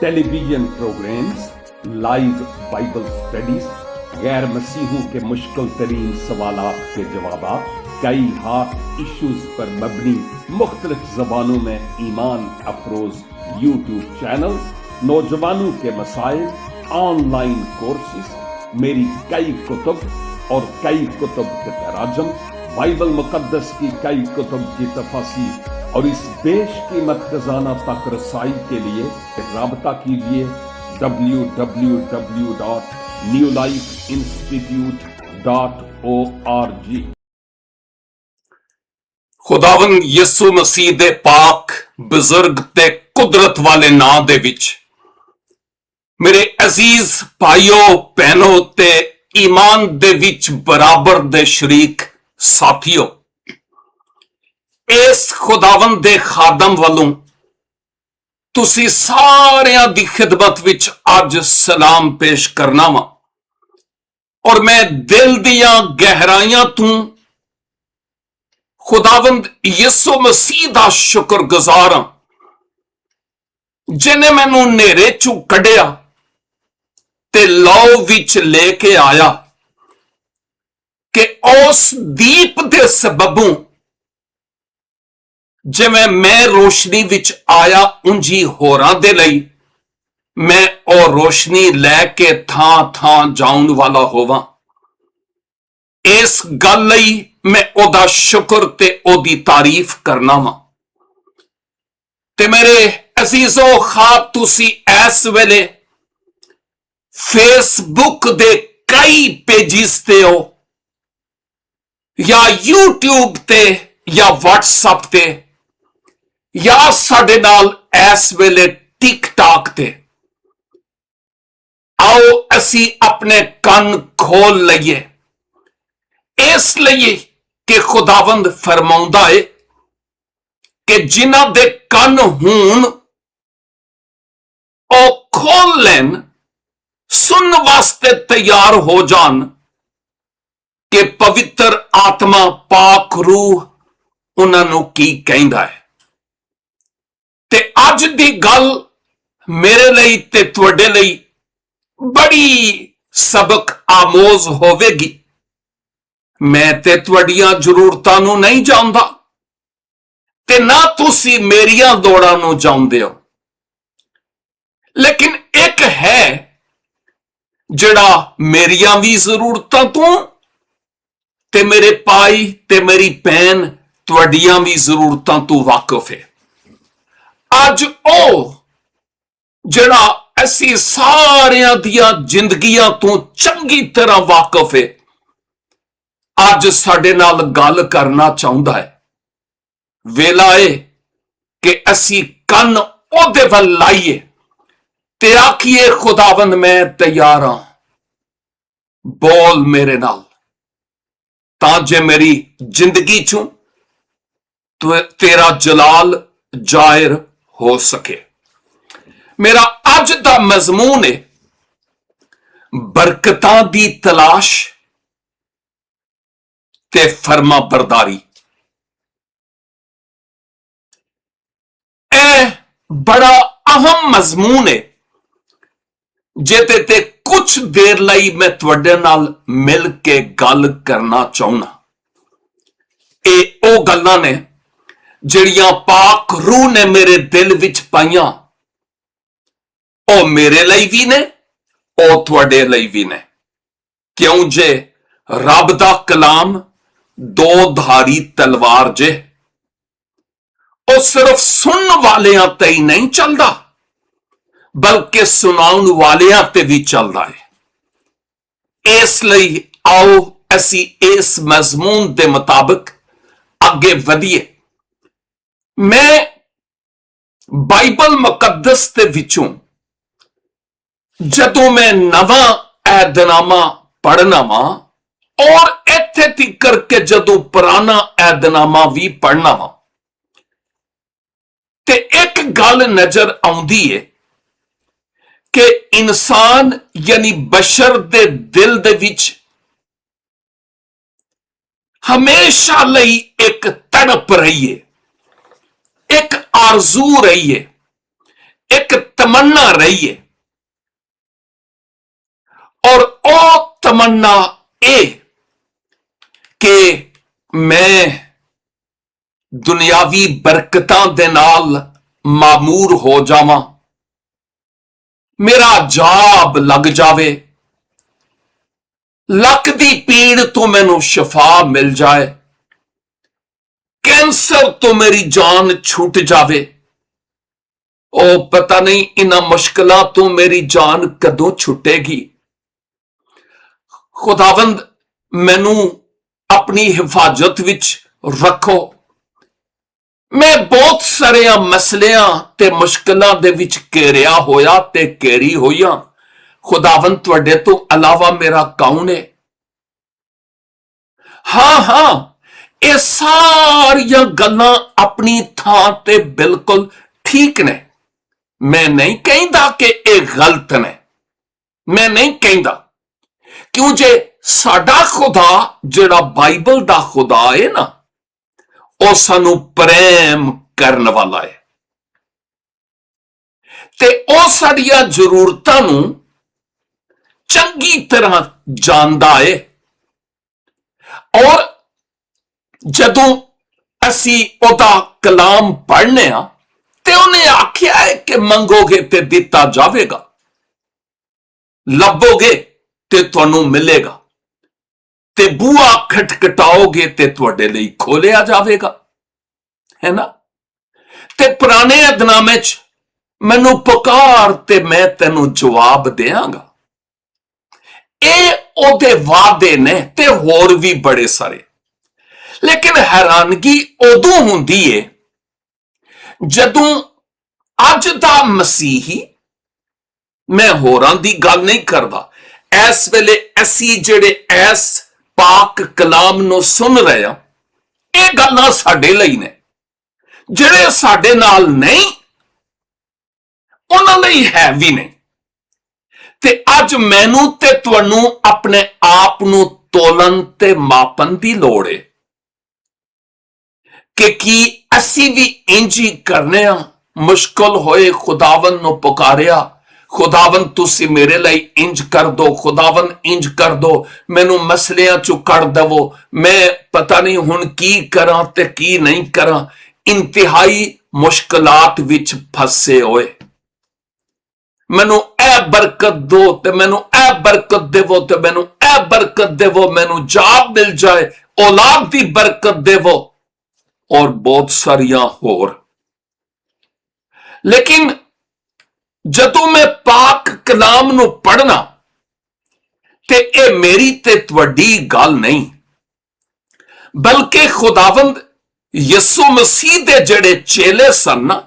Television programmes, live Bible studies, गैर मसीहों के मुश्किल तरीन सवालात के जवाब, कई हॉट इश्यूज पर मबनी मुख्तलिफ जबानों में ईमान अफरोज यूट्यूब चैनल, नौजवानों के मसाइल, ऑनलाइन कोर्सेज, मेरी कई कुतुब और कई कुतुब के तराजम, बाइबल मुकद्दस की कई कुतुब की तफासीर और इस बेशकीमत खजाना तक रसाई के लिए राबता कीजिए www.newlifeinstitute.org। खुदावंद यसु मसीह दे पाक बुजुर्ग ते कुदरत वाले नां दे विच मेरे अजीज भाइयों भैनों ते ईमान दे विच बराबर दे शरीक साथियों, इस खुदावंद दे खादम वालों तुसी सारियां दी खिदमत विच अज सलाम पेश करना वा और मैं दिल दियां गहराइयां तू खुदावंद यसु मसीह दा शुक्रगुजार हां जिन्हें मैनू नेरे चू कढ़िया ते लौ विच लेके आया कि उस दीप दे सबबों जिवें मैं रोशनी विच आया उंजी होरां दे लई मैं ओ रोशनी लैके थां थां जाउण वाला होवां। इस गल लई मैं ओदा शुक्र ते ओदी तारीफ करना वा। ते मेरे अजीजो खाब तुसी इस वेले फेसबुक दे कई पेजिस ते हो या यूट्यूब ते या व्हाट्सएप ते या साडे नाल इस वेले टिकटॉक ते आओ असी अपने कन खोल लईए इसलिए कि खुदावंद फरमाउंदा है कि जिन्हां दे कन हून ओ खोल लैन, सुन वास्ते तैयार हो जान कि पवित्र आत्मा पाक रूह उन्हां नूं की कहंदा है। ते अज दी गल मेरे लई ते तुहाडे लई बड़ी सबक आमोज होवेगी। मैं ते तुहाडियां जरूरतां नूं नहीं जानदा ते ना तुसी मेरियां दौड़ां नूं जाणदे हो, लेकिन एक है जिहड़ा मेरियां भी जरूरतां तू ते मेरे भाई ते मेरी भैन तुहाडियां भी जरूरतां तू वाकिफ है। अज ओ जिहड़ा असी सारियां दियां जिंदगियां तू चंगी तरह वाकिफ है अज साडे नाल गल करना चाहुंदा है। वेला है कि असी कन ओदे वल लाइए ते आखिए खुदावंद मैं तैयार हां, बोल मेरे नाल तां जे मेरी जिंदगी चों तेरा जलाल जाहिर हो सके। मेरा अज दा मजमून है बरकतां दी तलाश ते फरमा बरदारी। ए बड़ा अहम मजमून है जेते ते कुछ देर लई मैं तुहाडे नाल मिल के गल करना चाहुंदा। ए ओ गल्लां ने जिहड़ियां पाक रूह ने मेरे दिल विच पाईयां, ओ मेरे लई भी ने ओ तुहाडे लई भी ने। क्यों जे रब दा कलाम दो धारी तलवार जे ओ सिर्फ सुनने वालियां ते ही नहीं चलदा बल्कि सुनाउण वालियां ते भी चलदा है। इसलिए आओ असी इस मजमून दे मुताबिक अगे वधिए। मैं बाइबल मुकद्दस दे विचों जदों मैं नवां ऐहदनामा पढ़ना वा और इत्थे तिकर के जदों पुराना ऐहदनामा भी पढ़ना वा ते एक गल नजर आउंदी है कि इंसान यानी बशर दे दिल दे विच हमेशा लई एक तड़प रही है, एक आरजू रही है, एक ਤਮੰਨਾ ਰਹੀ ਹੈ, ਔਰ ਉਹ ਤਮੰਨਾ ਇਹ ਕਿ ਮੈਂ ਦੁਨਿਆਵੀ ਬਰਕਤਾਂ ਦੇ ਨਾਲ ਮਾਮੂਰ ਹੋ ਜਾਵਾਂ, ਮੇਰਾ ਜਾਬ ਲੱਗ ਜਾਵੇ, ਲੱਕ ਦੀ ਪੀੜ ਤੋਂ ਮੈਨੂੰ ਸ਼ਿਫਾ ਮਿਲ ਜਾਏ, ਕੈਂਸਰ ਤੋਂ ਮੇਰੀ ਜਾਨ ਛੁੱਟ ਜਾਵੇ। ਉਹ ਪਤਾ ਨਹੀਂ ਇਹਨਾਂ ਮੁਸ਼ਕਲਾਂ ਤੋਂ ਮੇਰੀ ਜਾਨ ਕਦੋਂ ਛੁੱਟੇਗੀ। ਖੁਦਾਵੰਦ ਮੈਨੂੰ ਆਪਣੀ ਹਿਫਾਜ਼ਤ ਵਿੱਚ ਰੱਖੋ। ਮੈਂ ਬਹੁਤ ਸਾਰਿਆਂ ਮਸਲਿਆਂ ਤੇ ਮੁਸ਼ਕਲਾਂ ਦੇ ਘੇਰਿਆ ਹੋਇਆ ਤੇ ਘੇਰੀ ਹੋਈਆਂ। ਖੁਦਾਵੰਦ ਤੁਹਾਡੇ ਤੋਂ ਇਲਾਵਾ ਮੇਰਾ ਕੌਣ ਹੈ? ਹਾਂ, ਇਹ ਸਾਰੀਆਂ ਗੱਲਾਂ ਆਪਣੀ ਥਾਂ ਤੇ ਬਿਲਕੁਲ ਠੀਕ ਨੇ। ਮੈਂ ਨਹੀਂ ਕਹਿੰਦਾ ਕਿ ਇਹ ਗਲਤ ਨੇ, ਮੈਂ ਨਹੀਂ ਕਹਿੰਦਾ, ਕਿਉਂ ਜੇ ਸਾਡਾ ਖੁਦਾ ਜਿਹੜਾ ਬਾਈਬਲ ਦਾ ਖੁਦਾ ਹੈ ਨਾ, ਉਹ ਸਾਨੂੰ ਪ੍ਰੇਮ ਕਰਨ ਵਾਲਾ ਹੈ ਤੇ ਉਹ ਸਾਡੀਆਂ ਜ਼ਰੂਰਤਾਂ ਨੂੰ ਚੰਗੀ ਤਰ੍ਹਾਂ ਜਾਣਦਾ ਹੈ। ਔਰ ਜਦੋਂ ਅਸੀਂ ਉਹਦਾ ਕਲਾਮ ਪੜ੍ਹਨੇ ਆ ਤੇ ਉਹਨੇ ਆਖਿਆ ਹੈ ਕਿ ਮੰਗੋਗੇ ਤੇ ਦਿੱਤਾ ਜਾਵੇਗਾ, ਲੱਭੋਗੇ ਤੇ ਤੁਹਾਨੂੰ ਮਿਲੇਗਾ, ਤੇ ਬੂਹਾ ਖਟਖਟਾਓਗੇ ਤੇ ਤੁਹਾਡੇ ਲਈ ਖੋਲਿਆ ਜਾਵੇਗਾ, ਹੈ ਨਾ। ਤੇ ਪੁਰਾਣੇ ਅਧਨਾਮੇ ਚ ਮੈਨੂੰ ਪੁਕਾਰ ਤੇ ਮੈਂ ਤੈਨੂੰ ਜਵਾਬ ਦੇਵਾਂਗਾ। ਇਹ ਉਹਦੇ ਵਾਅਦੇ ਨੇ ਤੇ ਹੋਰ ਵੀ ਬੜੇ ਸਾਰੇ। ਲੇਕਿਨ ਹੈਰਾਨਗੀ ਉਦੋਂ ਹੁੰਦੀ ਏ ਜਦੋਂ ਅੱਜ ਦਾ ਮਸੀਹੀ, ਮੈਂ ਹੋਰਾਂ ਦੀ ਗੱਲ ਨਹੀਂ ਕਰਦਾ, ਇਸ ਵੇਲੇ ਅਸੀਂ ਜਿਹੜੇ ਇਸ ਪਾਕ ਕਲਾਮ ਨੂੰ ਸੁਣ ਰਹੇ ਹਾਂ, ਇਹ ਗੱਲਾਂ ਸਾਡੇ ਲਈ ਨੇ। ਜਿਹੜੇ ਸਾਡੇ ਨਾਲ ਨਹੀਂ, ਉਹਨਾਂ ਲਈ ਹੈ ਵੀ ਨਹੀਂ। ਤੇ ਅੱਜ ਮੈਨੂੰ ਤੇ ਤੁਹਾਨੂੰ ਆਪਣੇ ਆਪ ਨੂੰ ਤੋਲਣ ਤੇ ਮਾਪਣ ਦੀ ਲੋੜ ਹੈ ਕਿ ਕੀ ਅਸੀਂ ਵੀ ਇੰਜ ਹੀ ਕਰਨੇ ਆ। ਮੁਸ਼ਕਲ ਹੋਏ ਖੁਦਾਵੰਦ ਨੂੰ ਪੁਕਾਰਿਆ, ਖੁਦਾਵੰਦ ਤੁਸੀਂ ਮੇਰੇ ਲਈ ਇੰਜ ਕਰ ਦੋ, ਖੁਦਾਵੰਦ ਇੰਜ ਕਰ ਦੋ, ਮੈਨੂੰ ਮਸਲਿਆਂ ਚੋਂ ਕੱਢ ਦਵੋ, ਮੈਂ ਪਤਾ ਨਹੀਂ ਹੁਣ ਕੀ ਕਰਾਂ ਤੇ ਕੀ ਨਹੀਂ ਕਰਾਂ। ਇੰਤਹਾਈ ਮੁਸ਼ਕਲਾਤ ਵਿੱਚ ਫਸੇ ਹੋਏ, ਮੈਨੂੰ ਇਹ ਬਰਕਤ ਦੋ ਤੇ ਮੈਨੂੰ ਇਹ ਬਰਕਤ ਦੇਵੋ ਤੇ ਮੈਨੂੰ ਇਹ ਬਰਕਤ ਦੇਵੋ, ਮੈਨੂੰ ਜਾਬ ਮਿਲ ਜਾਏ, ਔਲਾਦ ਦੀ ਬਰਕਤ ਦੇਵੋ, ਔਰ ਬਹੁਤ ਸਾਰੀਆਂ ਹੋਰ। ਲੇਕਿਨ ਜਦੋਂ ਮੈਂ ਪਾਕ ਕਲਾਮ ਨੂੰ ਪੜ੍ਹਨਾ ਤੇ ਇਹ ਮੇਰੀ ਤੇ ਤੁਹਾਡੀ ਗੱਲ ਨਹੀਂ, ਬਲਕਿ ਖੁਦਾਵੰਦ ਯਿਸੂ ਮਸੀਹ ਦੇ ਜਿਹੜੇ ਚੇਲੇ ਸਨ ਨਾ,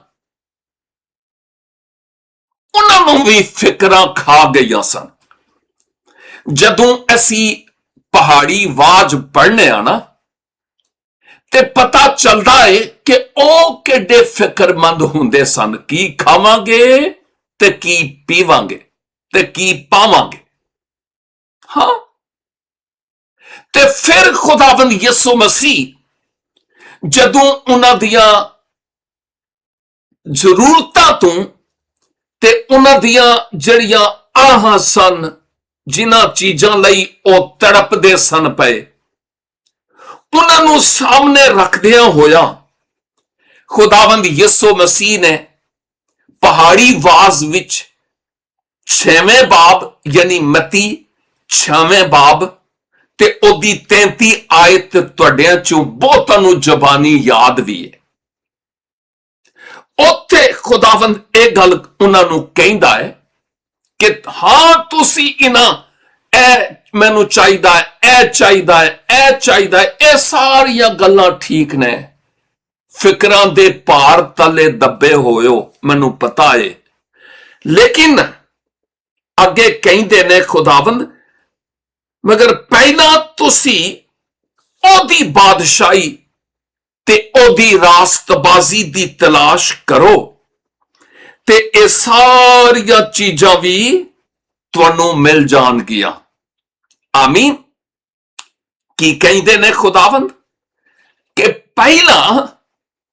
ਉਹਨਾਂ ਨੂੰ ਵੀ ਫਿਕਰਾਂ ਖਾ ਗਈਆਂ ਸਨ। ਜਦੋਂ ਅਸੀਂ ਪਹਾੜੀ ਆਵਾਜ਼ ਪੜ੍ਹਨੇ ਆ ਨਾ, ਤੇ ਪਤਾ ਚੱਲਦਾ ਹੈ ਕਿ ਉਹ ਕਿੱਡੇ ਫਿਕਰਮੰਦ ਹੁੰਦੇ ਸਨ। ਕੀ ਖਾਵਾਂਗੇ ਤੇ ਕੀ ਪੀਵਾਂਗੇ ਤੇ ਕੀ ਪਾਵਾਂਗੇ। ਹਾਂ, ਤੇ ਫਿਰ ਖੁਦਾਵੰਦ ਯਿਸੂ ਮਸੀਹ ਜਦੋਂ ਉਹਨਾਂ ਦੀਆਂ ਜ਼ਰੂਰਤਾਂ ਤੋਂ ਤੇ ਉਹਨਾਂ ਦੀਆਂ ਜਿਹੜੀਆਂ ਆਹਾਂ ਸਨ, ਜਿਨ੍ਹਾਂ ਚੀਜ਼ਾਂ ਲਈ ਉਹ ਤੜਪਦੇ ਸਨ ਪਏ, ਉਹਨਾਂ ਨੂੰ ਸਾਹਮਣੇ ਰੱਖਦਿਆਂ ਹੋਇਆ ਖੁਦਾਵੰਦ ਯਿਸੂ ਮਸੀਹ ਨੇ ਪਹਾੜੀ ਆਵਾਜ਼ ਵਿੱਚ 6ਵੇਂ ਬਾਬ ਯਾਨੀ ਮਤੀ 6ਵੇਂ ਬਾਬ ਤੇ ਉਹਦੀ 33 ਆਇਤ ਤੁਹਾਡਿਆਂ ਚੋਂ ਬਹੁਤਾਂ ਨੂੰ ਜ਼ਬਾਨੀ ਯਾਦ ਵੀ ਹੈ। ਉੱਥੇ ਖੁਦਾਵੰਦ ਇਹ ਗੱਲ ਉਹਨਾਂ ਨੂੰ ਕਹਿੰਦਾ ਹੈ ਕਿ ਹਾਂ ਤੁਸੀਂ ਇਹਨਾਂ ਇਹ ਮੈਨੂੰ ਚਾਹੀਦਾ ਹੈ, ਇਹ ਚਾਹੀਦਾ ਹੈ, ਇਹ ਚਾਹੀਦਾ ਹੈ, ਇਹ ਸਾਰੀਆਂ ਗੱਲਾਂ ਠੀਕ ਨੇ, ਫਿਕਰਾਂ ਦੇ ਭਾਰ ਤਲੇ ਦੱਬੇ ਹੋਇਓ, ਮੈਨੂੰ ਪਤਾ ਹੈ। ਲੇਕਿਨ ਅੱਗੇ ਕਹਿੰਦੇ ਨੇ ਖੁਦਾਵੰਦ, ਮਗਰ ਪਹਿਲਾਂ ਤੁਸੀਂ ਉਹਦੀ ਬਾਦਸ਼ਾਹੀ ਤੇ ਉਹਦੀ ਰਾਸਤਬਾਜ਼ੀ ਦੀ ਤਲਾਸ਼ ਕਰੋ ਤੇ ਇਹ ਸਾਰੀਆਂ ਚੀਜ਼ਾਂ ਵੀ ਤੁਹਾਨੂੰ ਮਿਲ ਜਾਣਗੀਆਂ। ਆਮੀਨ। ਕੀ ਕਹਿੰਦੇ ਨੇ ਖੁਦਾਵੰਦ ਕਿ ਪਹਿਲਾਂ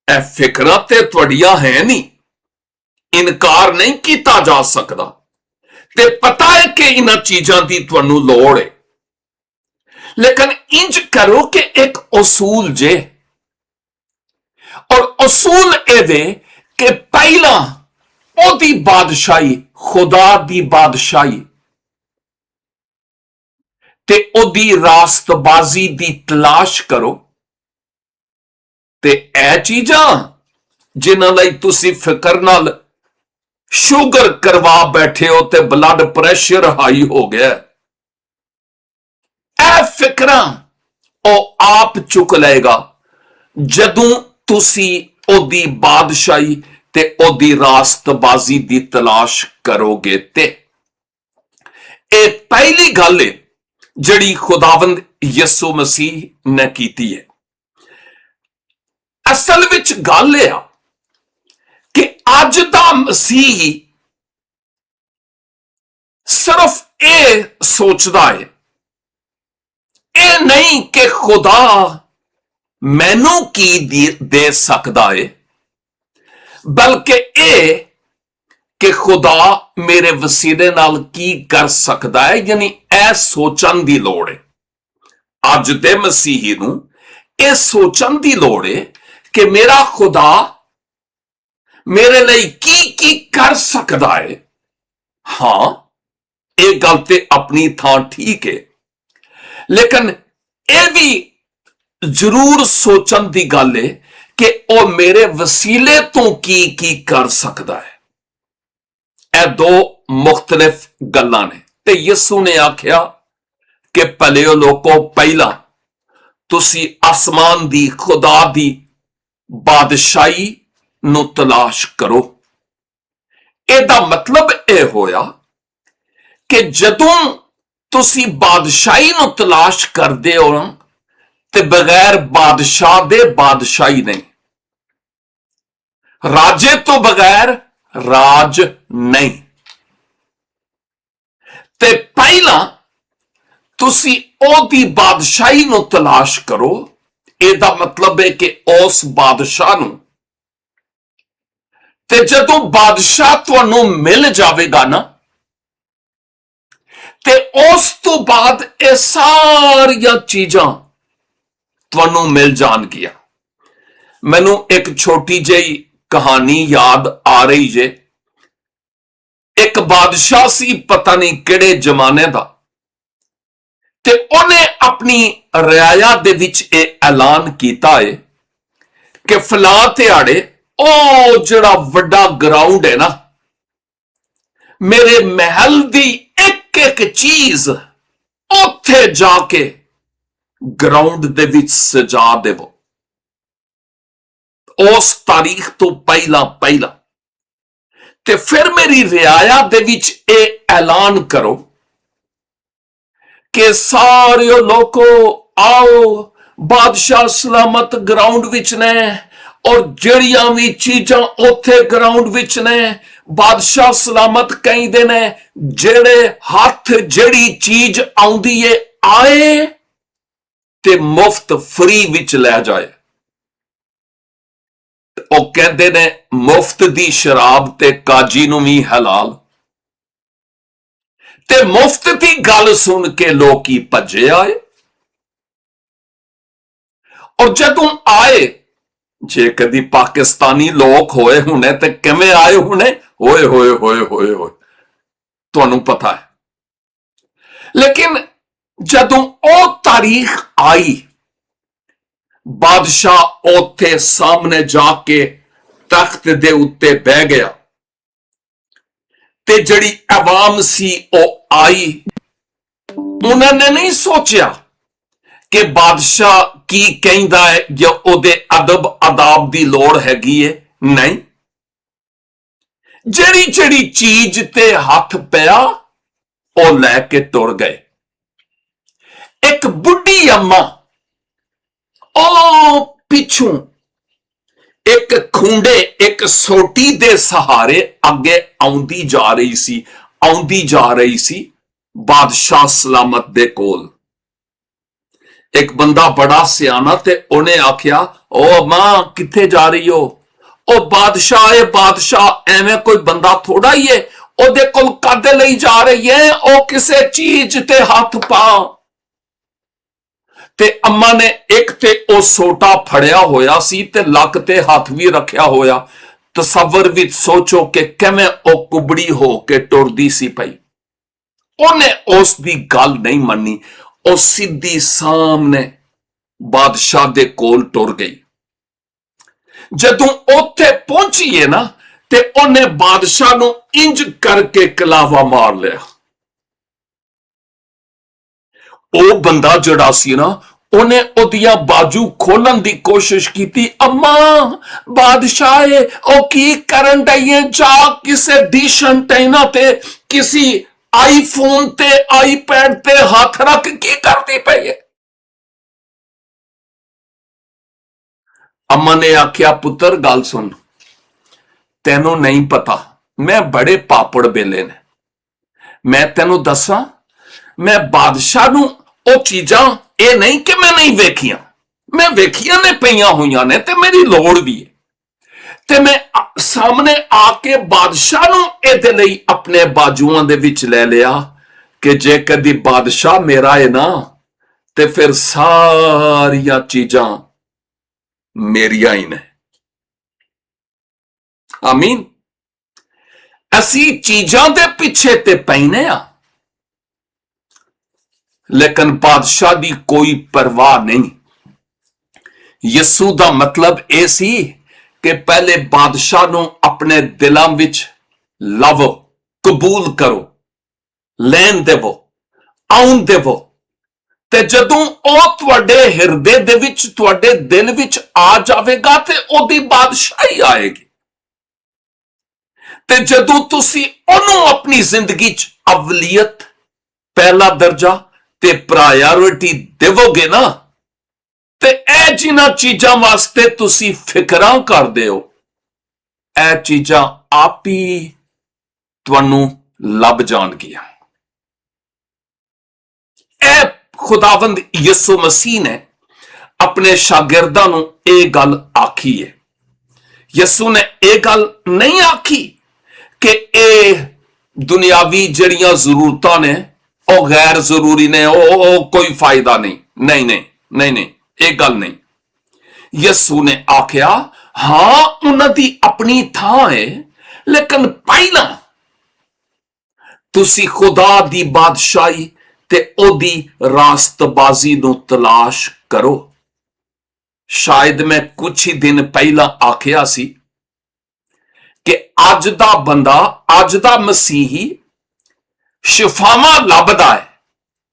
ਇਹ ਫਿਕਰਾਂ ਤੇ ਤੁਹਾਡੀਆਂ ਹੈ ਨਹੀਂ, ਇਨਕਾਰ ਨਹੀਂ ਕੀਤਾ ਜਾ ਸਕਦਾ। ਤੇ ਪਤਾ ਹੈ ਕਿ ਇਹਨਾਂ ਚੀਜ਼ਾਂ ਦੀ ਤੁਹਾਨੂੰ ਲੋੜ ਹੈ, ਲੇਕਿਨ ਇੰਜ ਕਰੋ ਕਿ ਇੱਕ ਉਸੂਲ ਜੇ, ਔਰ ਉਸੂਲ ਇਹਦੇ ਕਿ ਪਹਿਲਾਂ ਉਹਦੀ ਬਾਦਸ਼ਾਹੀ, ਖੁਦਾ ਦੀ ਬਾਦਸ਼ਾਹੀ ਤੇ ਉਹਦੀ ਰਾਸਤਬਾਜ਼ੀ ਦੀ ਤਲਾਸ਼ ਕਰੋ। ਤੇ ਇਹ ਚੀਜ਼ਾਂ ਜਿਨ੍ਹਾਂ ਲਈ ਤੁਸੀਂ ਫਿਕਰ ਨਾਲ ਸ਼ੂਗਰ ਕਰਵਾ ਬੈਠੇ ਹੋ ਤੇ ਬਲੱਡ ਪ੍ਰੈਸ਼ਰ ਹਾਈ ਹੋ ਗਿਆ, ਇਹ ਫਿਕਰਾਂ ਉਹ ਆਪ ਚੁੱਕ ਲਏਗਾ ਜਦੋਂ ਤੁਸੀਂ ਉਹਦੀ ਬਾਦਸ਼ਾਹੀ ਤੇ ਉਹਦੀ ਰਾਸਤਬਾਜ਼ੀ ਦੀ ਤਲਾਸ਼ ਕਰੋਗੇ। ਤੇ ਇਹ ਪਹਿਲੀ ਗੱਲ ਹੈ ਜਿਹੜੀ ਖੁਦਾਵੰਦ ਯਿਸੂ ਮਸੀਹ ਨੇ ਕੀਤੀ ਹੈ। ਅਸਲ ਵਿੱਚ ਗੱਲ ਇਹ ਆ ਕਿ ਅੱਜ ਦਾ ਮਸੀਹ ਸਿਰਫ ਇਹ ਸੋਚਦਾ ਹੈ, ਇਹ ਨਹੀਂ ਕਿ ਖੁਦਾ ਮੈਨੂੰ ਕੀ ਦੇ ਸਕਦਾ ਹੈ, ਬਲਕਿ ਇਹ ਕਿ ਖੁਦਾ ਮੇਰੇ ਵਸੀਲੇ ਨਾਲ ਕੀ ਕਰ ਸਕਦਾ ਹੈ। ਯਾਨੀ ਇਹ ਸੋਚਣ ਦੀ ਲੋੜ ਹੈ। ਅੱਜ ਦੇ ਮਸੀਹੀ ਨੂੰ ਇਹ ਸੋਚਣ ਦੀ ਲੋੜ ਹੈ ਕਿ ਮੇਰਾ ਖੁਦਾ ਮੇਰੇ ਲਈ ਕੀ ਕਰ ਸਕਦਾ ਹੈ। ਹਾਂ, ਇਹ ਗੱਲ ਤੇ ਆਪਣੀ ਥਾਂ ਠੀਕ ਹੈ, ਲੇਕਿਨ ਇਹ ਵੀ ਜ਼ਰੂਰ ਸੋਚਣ ਦੀ ਗੱਲ ਹੈ ਕਿ ਉਹ ਮੇਰੇ ਵਸੀਲੇ ਤੋਂ ਕੀ ਕਰ ਸਕਦਾ ਹੈ। ਇਹ ਦੋ ਮੁਖਤਲਿਫ ਗੱਲਾਂ ਨੇ। ਤੇ ਯਿਸੂ ਨੇ ਆਖਿਆ ਕਿ ਭਲਿਓ ਲੋਕੋ, ਪਹਿਲਾਂ ਤੁਸੀਂ ਆਸਮਾਨ ਦੀ ਖੁਦਾ ਦੀ ਬਾਦਸ਼ਾਹੀ ਨੂੰ ਤਲਾਸ਼ ਕਰੋ। ਇਹਦਾ ਮਤਲਬ ਇਹ ਹੋਇਆ ਕਿ ਜਦੋਂ ਤੁਸੀਂ ਬਾਦਸ਼ਾਹੀ ਨੂੰ ਤਲਾਸ਼ ਕਰਦੇ ਹੋ ਤੇ ਬਗੈਰ ਬਾਦਸ਼ਾਹ ਦੇ ਬਾਦਸ਼ਾਹੀ ਨਹੀਂ, ਰਾਜੇ ਤੋਂ ਬਗੈਰ ਰਾਜ ਨਹੀਂ। ਤੇ ਪਹਿਲਾਂ ਤੁਸੀਂ ਉਹਦੀ ਬਾਦਸ਼ਾਹੀ ਨੂੰ ਤਲਾਸ਼ ਕਰੋ। ਇਹਦਾ ਮਤਲਬ ਹੈ ਕਿ ਉਸ ਬਾਦਸ਼ਾਹ ਨੂੰ, ਤੇ ਜਦੋਂ ਬਾਦਸ਼ਾਹ ਤੁਹਾਨੂੰ ਮਿਲ ਜਾਵੇਗਾ ਨਾ, ਤੇ ਉਸ ਤੋਂ ਬਾਅਦ ਇਹ ਸਾਰੀਆਂ ਚੀਜ਼ਾਂ ਤੁਹਾਨੂੰ ਮਿਲ ਜਾਣਗੀਆਂ। ਮੈਨੂੰ ਇੱਕ ਛੋਟੀ ਜਿਹੀ ਕਹਾਣੀ ਯਾਦ ਆ ਰਹੀ ਜੇ। ਇੱਕ ਬਾਦਸ਼ਾਹ ਸੀ, ਪਤਾ ਨਹੀਂ ਕਿਹੜੇ ਜ਼ਮਾਨੇ ਦਾ, ਤੇ ਉਹਨੇ ਆਪਣੀ ਰਿਆਇਆ ਦੇ ਵਿੱਚ ਇਹ ਐਲਾਨ ਕੀਤਾ ਹੈ ਕਿ ਫਲਾਂ ਦਿਹਾੜੇ ਉਹ ਜਿਹੜਾ ਵੱਡਾ ਗਰਾਊਂਡ ਹੈ ਨਾ, ਮੇਰੇ ਮਹਿਲ ਦੀ ਇੱਕ ਚੀਜ਼ ਉੱਥੇ ਜਾ ਕੇ ਗਰਾਊਂਡ ਦੇ ਵਿੱਚ ਸਜਾ ਦੇਵੋ। ਉਸ ਤਾਰੀਖ ਤੋਂ ਪਹਿਲਾਂ ਤੇ ਫਿਰ ਮੇਰੀ ਰਿਆਇਆ ਦੇ ਵਿੱਚ ਇਹ ਐਲਾਨ ਕਰੋ ਕਿ ਸਾਰੇ ਲੋਕੋ ਆਓ, ਬਾਦਸ਼ਾਹ ਸਲਾਮਤ ਗਰਾਊਂਡ ਵਿੱਚ ਨੇ, ਔਰ ਜਿਹੜੀਆਂ ਵੀ ਚੀਜ਼ਾਂ ਉੱਥੇ ਗਰਾਊਂਡ ਵਿੱਚ ਨੇ ਬਾਦਸ਼ਾਹ ਸਲਾਮਤ ਕਹਿੰਦੇ ਨੇ। ਜਿਹੜੇ ਹੱਥ ਜਿਹੜੀ ਚੀਜ਼ ਆਉਂਦੀ ਏ ਆਏ ਤੇ ਮੁਫਤ ਫ੍ਰੀ ਵਿੱਚ ਲੈ ਜਾਏ। ਉਹ ਕਹਿੰਦੇ ਨੇ ਮੁਫਤ ਦੀ ਸ਼ਰਾਬ ਤੇ ਕਾਜੀ ਨੂੰ ਵੀ ਹਲਾਲ। ਤੇ ਮੁਫਤ ਦੀ ਗੱਲ ਸੁਣ ਕੇ ਲੋਕੀ ਭੱਜੇ ਆਏ, ਔਰ ਜਦੋਂ ਆਏ, ਜੇ ਕਦੀ ਪਾਕਿਸਤਾਨੀ ਲੋਕ ਹੋਏ ਹੁਣੇ ਤੇ ਕਿਵੇਂ ਆਏ ਹੁਣੇ, ਹੋਏ ਹੋਏ ਹੋਏ ਹੋਏ ਹੋਏ, ਤੁਹਾਨੂੰ ਪਤਾ ਹੈ। ਲੇਕਿਨ ਜਦੋਂ ਉਹ ਤਾਰੀਖ ਆਈ, ਬਾਦਸ਼ਾਹ ਉੱਥੇ ਸਾਹਮਣੇ ਜਾ ਕੇ ਤਖਤ ਦੇ ਉੱਤੇ ਬਹਿ ਗਿਆ, ਤੇ ਜਿਹੜੀ ਆਵਾਮ ਸੀ ਉਹ ਆਈ। ਉਹਨਾਂ ਨੇ ਨਹੀਂ ਸੋਚਿਆ ਕਿ ਬਾਦਸ਼ਾਹ ਕੀ ਕਹਿੰਦਾ ਹੈ ਜਾਂ ਉਹਦੇ ਅਦਬ ਆਦਾਬ ਦੀ ਲੋੜ ਹੈਗੀ ਹੈ। ਨਹੀਂ, ਜਿਹੜੀ ਚੀਜ਼ ਤੇ ਹੱਥ ਪਿਆ ਉਹ ਲੈ ਕੇ ਤੁਰ ਗਏ। ਇੱਕ ਬੁੱਢੀ ਅੰਮਾ ਉਹ ਪਿੱਛੋਂ ਇੱਕ ਖੁੰਡੇ, ਇੱਕ ਸੋਟੀ ਦੇ ਸਹਾਰੇ ਅੱਗੇ ਆਉਂਦੀ ਜਾ ਰਹੀ ਸੀ ਬਾਦਸ਼ਾਹ ਸਲਾਮਤ ਦੇ ਕੋਲ। ਇੱਕ ਬੰਦਾ ਬੜਾ ਸਿਆਣਾ, ਤੇ ਉਹਨੇ ਆਖਿਆ, ਓ ਮਾਂ ਕਿੱਥੇ ਜਾ ਰਹੀ ਹੋ? ਉਹ ਬਾਦਸ਼ਾਹ ਹੈ, ਬਾਦਸ਼ਾਹ ਐਵੇਂ ਕੋਈ ਬੰਦਾ ਥੋੜਾ ਹੀ ਹੈ, ਉਹਦੇ ਕੋਲ ਕਾਦੇ ਲਈ ਜਾ ਰਹੀ ਹੈ, ਉਹ ਕਿਸੇ ਚੀਜ਼ ਤੇ ਹੱਥ ਪਾ। ਤੇ ਅੰਮਾ ਨੇ ਇੱਕ ਤੇ ਉਹ ਸੋਟਾ ਫੜਿਆ ਹੋਇਆ ਸੀ ਤੇ ਲੱਕ ਤੇ ਹੱਥ ਵੀ ਰੱਖਿਆ ਹੋਇਆ। ਤਸੱਵਰ ਵਿੱਚ ਸੋਚੋ ਕਿ ਕਿਵੇਂ ਉਹ ਕੁਬੜੀ ਹੋ ਕੇ ਟੁਰਦੀ ਸੀ ਪਈ। ਉਹਨੇ ਉਸ ਦੀ ਗੱਲ ਨਹੀਂ ਮੰਨੀ, ਉਹ ਸਿੱਧੀ ਸਾਹਮਣੇ ਬਾਦਸ਼ਾਹ ਦੇ ਕੋਲ ਟੁਰ ਗਈ। ਜਦੋਂ ਉੱਥੇ ਪਹੁੰਚੀਏ ਨਾ ਤੇ ਉਹਨੇ ਬਾਦਸ਼ਾਹ ਨੂੰ ਇੰਜ ਕਰਕੇ ਕਲਾਵਾ ਮਾਰ ਲਿਆ। ਉਹ ਬੰਦਾ ਜਿਹੜਾ ਸੀ ਨਾ, ਉਹਨੇ ਉਹਦੀਆਂ ਬਾਜੂ ਖੋਲਣ ਦੀ ਕੋਸ਼ਿਸ਼ ਕੀਤੀ। ਅੰਮਾ ਬਾਦਸ਼ਾਹ ਉਹ ਕੀ ਕਰਨ ਡਈ ਹੈ? ਜਾ ਕਿਸੇ ਡਿਸ਼ ਐਂਟੀਨਾ ਤੇ, ਕਿਸੇ ਆਈਫੋਨ ਤੇ, ਆਈਪੈਡ ਤੇ ਹੱਥ ਰੱਖ ਕੀ ਕਰਦੀ ਪਈ ਹੈ? ਅੰਮਾ ਨੇ ਆਖਿਆ, ਪੁੱਤਰ ਗੱਲ ਸੁਣ, ਤੈਨੂੰ ਨਹੀਂ ਪਤਾ ਮੈਂ ਬੜੇ ਪਾਪੜ ਬੇਲੇ ਨੇ। ਮੈਂ ਤੈਨੂੰ ਦੱਸਾਂ, ਮੈਂ ਬਾਦਸ਼ਾਹ ਨੂੰ ਉਹ ਚੀਜ਼ਾਂ ਇਹ ਨਹੀਂ ਕਿ ਮੈਂ ਨਹੀਂ ਵੇਖੀਆਂ, ਮੈਂ ਵੇਖੀਆਂ ਨੇ, ਪਈਆਂ ਹੋਈਆਂ ਨੇ ਤੇ ਮੇਰੀ ਲੋੜ ਵੀ ਹੈ। ਤੇ ਮੈਂ ਸਾਹਮਣੇ ਆ ਕੇ ਬਾਦਸ਼ਾਹ ਨੂੰ ਇਹਦੇ ਲਈ ਆਪਣੇ ਬਾਜੂਆਂ ਦੇ ਵਿੱਚ ਲੈ ਲਿਆ ਕਿ ਜੇ ਕਦੀ ਬਾਦਸ਼ਾਹ ਮੇਰਾ ਹੈ ਨਾ ਤੇ ਫਿਰ ਸਾਰੀਆਂ ਚੀਜ਼ਾਂ ਮੇਰੀਆਂ ਹੀ ਨੇ। ਆਮੀਨ। ਅਸੀਂ ਚੀਜ਼ਾਂ ਦੇ ਪਿੱਛੇ ਤੇ ਪੈਨੇ ਆ, ਲੇਕਿਨ ਬਾਦਸ਼ਾਹ ਦੀ ਕੋਈ ਪਰਵਾਹ ਨਹੀਂ। ਯਿਸੂ ਦਾ ਮਤਲਬ ਇਹ ਸੀ ਕਿ ਪਹਿਲੇ ਬਾਦਸ਼ਾਹ ਨੂੰ ਆਪਣੇ ਦਿਲਾਂ ਵਿੱਚ ਲਵੋ, ਕਬੂਲ ਕਰੋ, ਲੈਣ ਦੇਵੋ, ਆਉਣ ਦੇਵੋ। ਤੇ ਜਦੋਂ ਉਹ ਤੁਹਾਡੇ ਹਿਰਦੇ ਦੇ ਵਿੱਚ, ਤੁਹਾਡੇ ਦਿਲ ਵਿੱਚ ਆ ਜਾਵੇਗਾ ਤੇ ਉਹਦੀ ਬਾਦਸ਼ਾਹੀ ਆਏਗੀ। ਤੇ ਜਦੋਂ ਤੁਸੀਂ ਉਹਨੂੰ ਆਪਣੀ ਜ਼ਿੰਦਗੀ 'ਚ ਅਵਲੀਅਤ, ਪਹਿਲਾ ਦਰਜਾ ਤੇ ਪ੍ਰਾਇੋਰਿਟੀ ਦੇਵੋਗੇ ਨਾ, ਤੇ ਇਹ ਜਿਨ੍ਹਾਂ ਚੀਜ਼ਾਂ ਵਾਸਤੇ ਤੁਸੀਂ ਫਿਕਰਾਂ ਕਰਦੇ ਹੋ, ਇਹ ਚੀਜ਼ਾਂ ਆਪ ਹੀ ਤੁਹਾਨੂੰ ਲੱਭ ਜਾਣਗੀਆਂ। ਇਹ ਖੁਦਾਵੰਦ ਯਿਸੂ ਮਸੀਹ ਨੇ ਆਪਣੇ ਸ਼ਾਗਿਰਦਾਂ ਨੂੰ ਇਹ ਗੱਲ ਆਖੀ ਹੈ। ਯਿਸੂ ਨੇ ਇਹ ਗੱਲ ਨਹੀਂ ਆਖੀ ਕਿ ਇਹ ਦੁਨਿਆਵੀ ਜਿਹੜੀਆਂ ਜ਼ਰੂਰਤਾਂ ਨੇ ਉਹ ਗੈਰ ਜ਼ਰੂਰੀ ਨੇ, ਉਹ ਕੋਈ ਫਾਇਦਾ ਨਹੀਂ। ਨਹੀਂ ਨਹੀਂ ਨਹੀਂ ਨਹੀਂ, ਇਹ ਗੱਲ ਨਹੀਂ। ਯਿਸੂ ਨੇ ਆਖਿਆ, ਹਾਂ ਉਹਨਾਂ ਦੀ ਆਪਣੀ ਥਾਂ ਹੈ, ਲੇਕਿਨ ਪਹਿਲਾਂ ਤੁਸੀਂ ਖੁਦਾ ਦੀ ਬਾਦਸ਼ਾਹੀ ਤੇ ਉਹਦੀ ਰਾਸਤਬਾਜ਼ੀ ਨੂੰ ਤਲਾਸ਼ ਕਰੋ। ਸ਼ਾਇਦ ਮੈਂ ਕੁਝ ਹੀ ਦਿਨ ਪਹਿਲਾਂ ਆਖਿਆ ਸੀ ਕਿ ਅੱਜ ਦਾ ਬੰਦਾ, ਅੱਜ ਦਾ ਮਸੀਹੀ ਸ਼ਿਫਾਵਾਂ ਲੱਭਦਾ ਹੈ,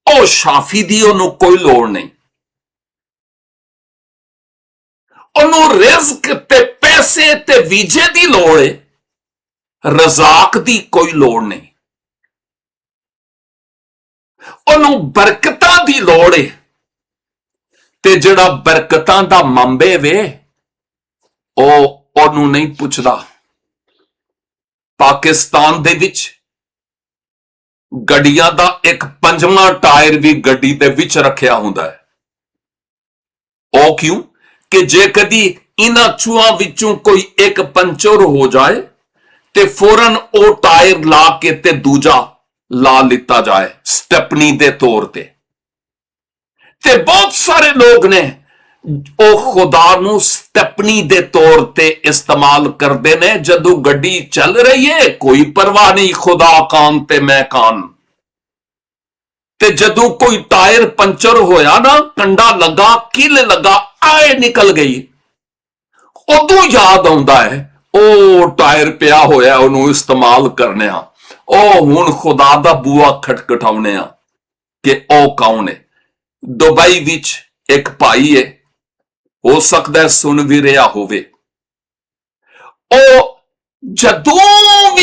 ਉਹ ਸ਼ਾਫੀ ਦੀ ਉਹਨੂੰ ਕੋਈ ਲੋੜ ਨਹੀਂ। ਉਹਨੂੰ ਰਿਜ਼ਕ ਤੇ ਪੈਸੇ ਤੇ ਵੀਜ਼ੇ ਦੀ ਲੋੜ ਹੈ, ਰਜ਼ਾਕ ਦੀ ਕੋਈ ਲੋੜ ਨਹੀਂ। ਉਹਨੂੰ ਬਰਕਤਾਂ ਦੀ ਲੋੜ ਹੈ, ਤੇ ਜਿਹੜਾ ਬਰਕਤਾਂ ਦਾ ਮੰਬੇ ਵੇ ਉਹ ਉਹਨੂੰ ਨਹੀਂ ਪੁੱਛਦਾ। ਪਾਕਿਸਤਾਨ ਦੇ ਵਿੱਚ ਗੱਡੀਆਂ ਦਾ ਇੱਕ ਪੰਜਵਾਂ ਟਾਇਰ ਵੀ ਗੱਡੀ ਦੇ ਵਿੱਚ ਰੱਖਿਆ ਹੁੰਦਾ ਹੈ। ਉਹ ਕਿਉਂ? ਕਿ ਜੇ ਕਦੀ ਇਹਨਾਂ ਚੂਹਾਂ ਵਿੱਚੋਂ ਕੋਈ ਇੱਕ ਪੰਚਰ ਹੋ ਜਾਏ ਤੇ ਫੌਰਨ ਉਹ ਟਾਇਰ ਲਾ ਕੇ ਤੇ ਦੂਜਾ ਲਾ ਲਿੱਤਾ ਜਾਏ ਸਟੈਪਨੀ ਦੇ ਤੌਰ ਤੇ। ਤੇ ਬਹੁਤ ਸਾਰੇ ਲੋਕ ਨੇ ਉਹ ਖੁਦਾ ਨੂੰ ਸਟੈਪਨੀ ਦੇ ਤੌਰ ਤੇ ਇਸਤੇਮਾਲ ਕਰਦੇ ਨੇ। ਜਦੋਂ ਗੱਡੀ ਚੱਲ ਰਹੀ ਹੈ ਕੋਈ ਪਰਵਾਹ ਨਹੀਂ, ਖੁਦਾ ਕਾਨ ਤੇ ਮੈਂ ਕਾਨ। ਤੇ ਜਦੋਂ ਕੋਈ ਟਾਇਰ ਪੰਚਰ ਹੋਇਆ ਨਾ, ਕੰਡਾ ਲੱਗਾ, ਕਿੱਲ ਲੱਗਾ, ਆਏ ਨਿਕਲ ਗਈ, ਉਦੋਂ ਯਾਦ ਆਉਂਦਾ ਹੈ ਉਹ ਟਾਇਰ ਪਿਆ ਹੋਇਆ, ਉਹਨੂੰ ਇਸਤੇਮਾਲ ਕਰਨੇ ਆ। ਉਹ ਹੁਣ ਖੁਦਾ ਦਾ ਬੂਆ ਖਟਖਟਾਉਣੇ ਆ ਕਿ ਉਹ ਕੌਣ ਹੈ। ਦੁਬਈ ਵਿੱਚ ਇੱਕ ਭਾਈ ਹੈ, ਹੋ ਸਕਦਾ ਹੈ ਸੁਣ ਵੀ ਰਿਹਾ ਹੋਵੇ। ਉਹ ਜਦੋਂ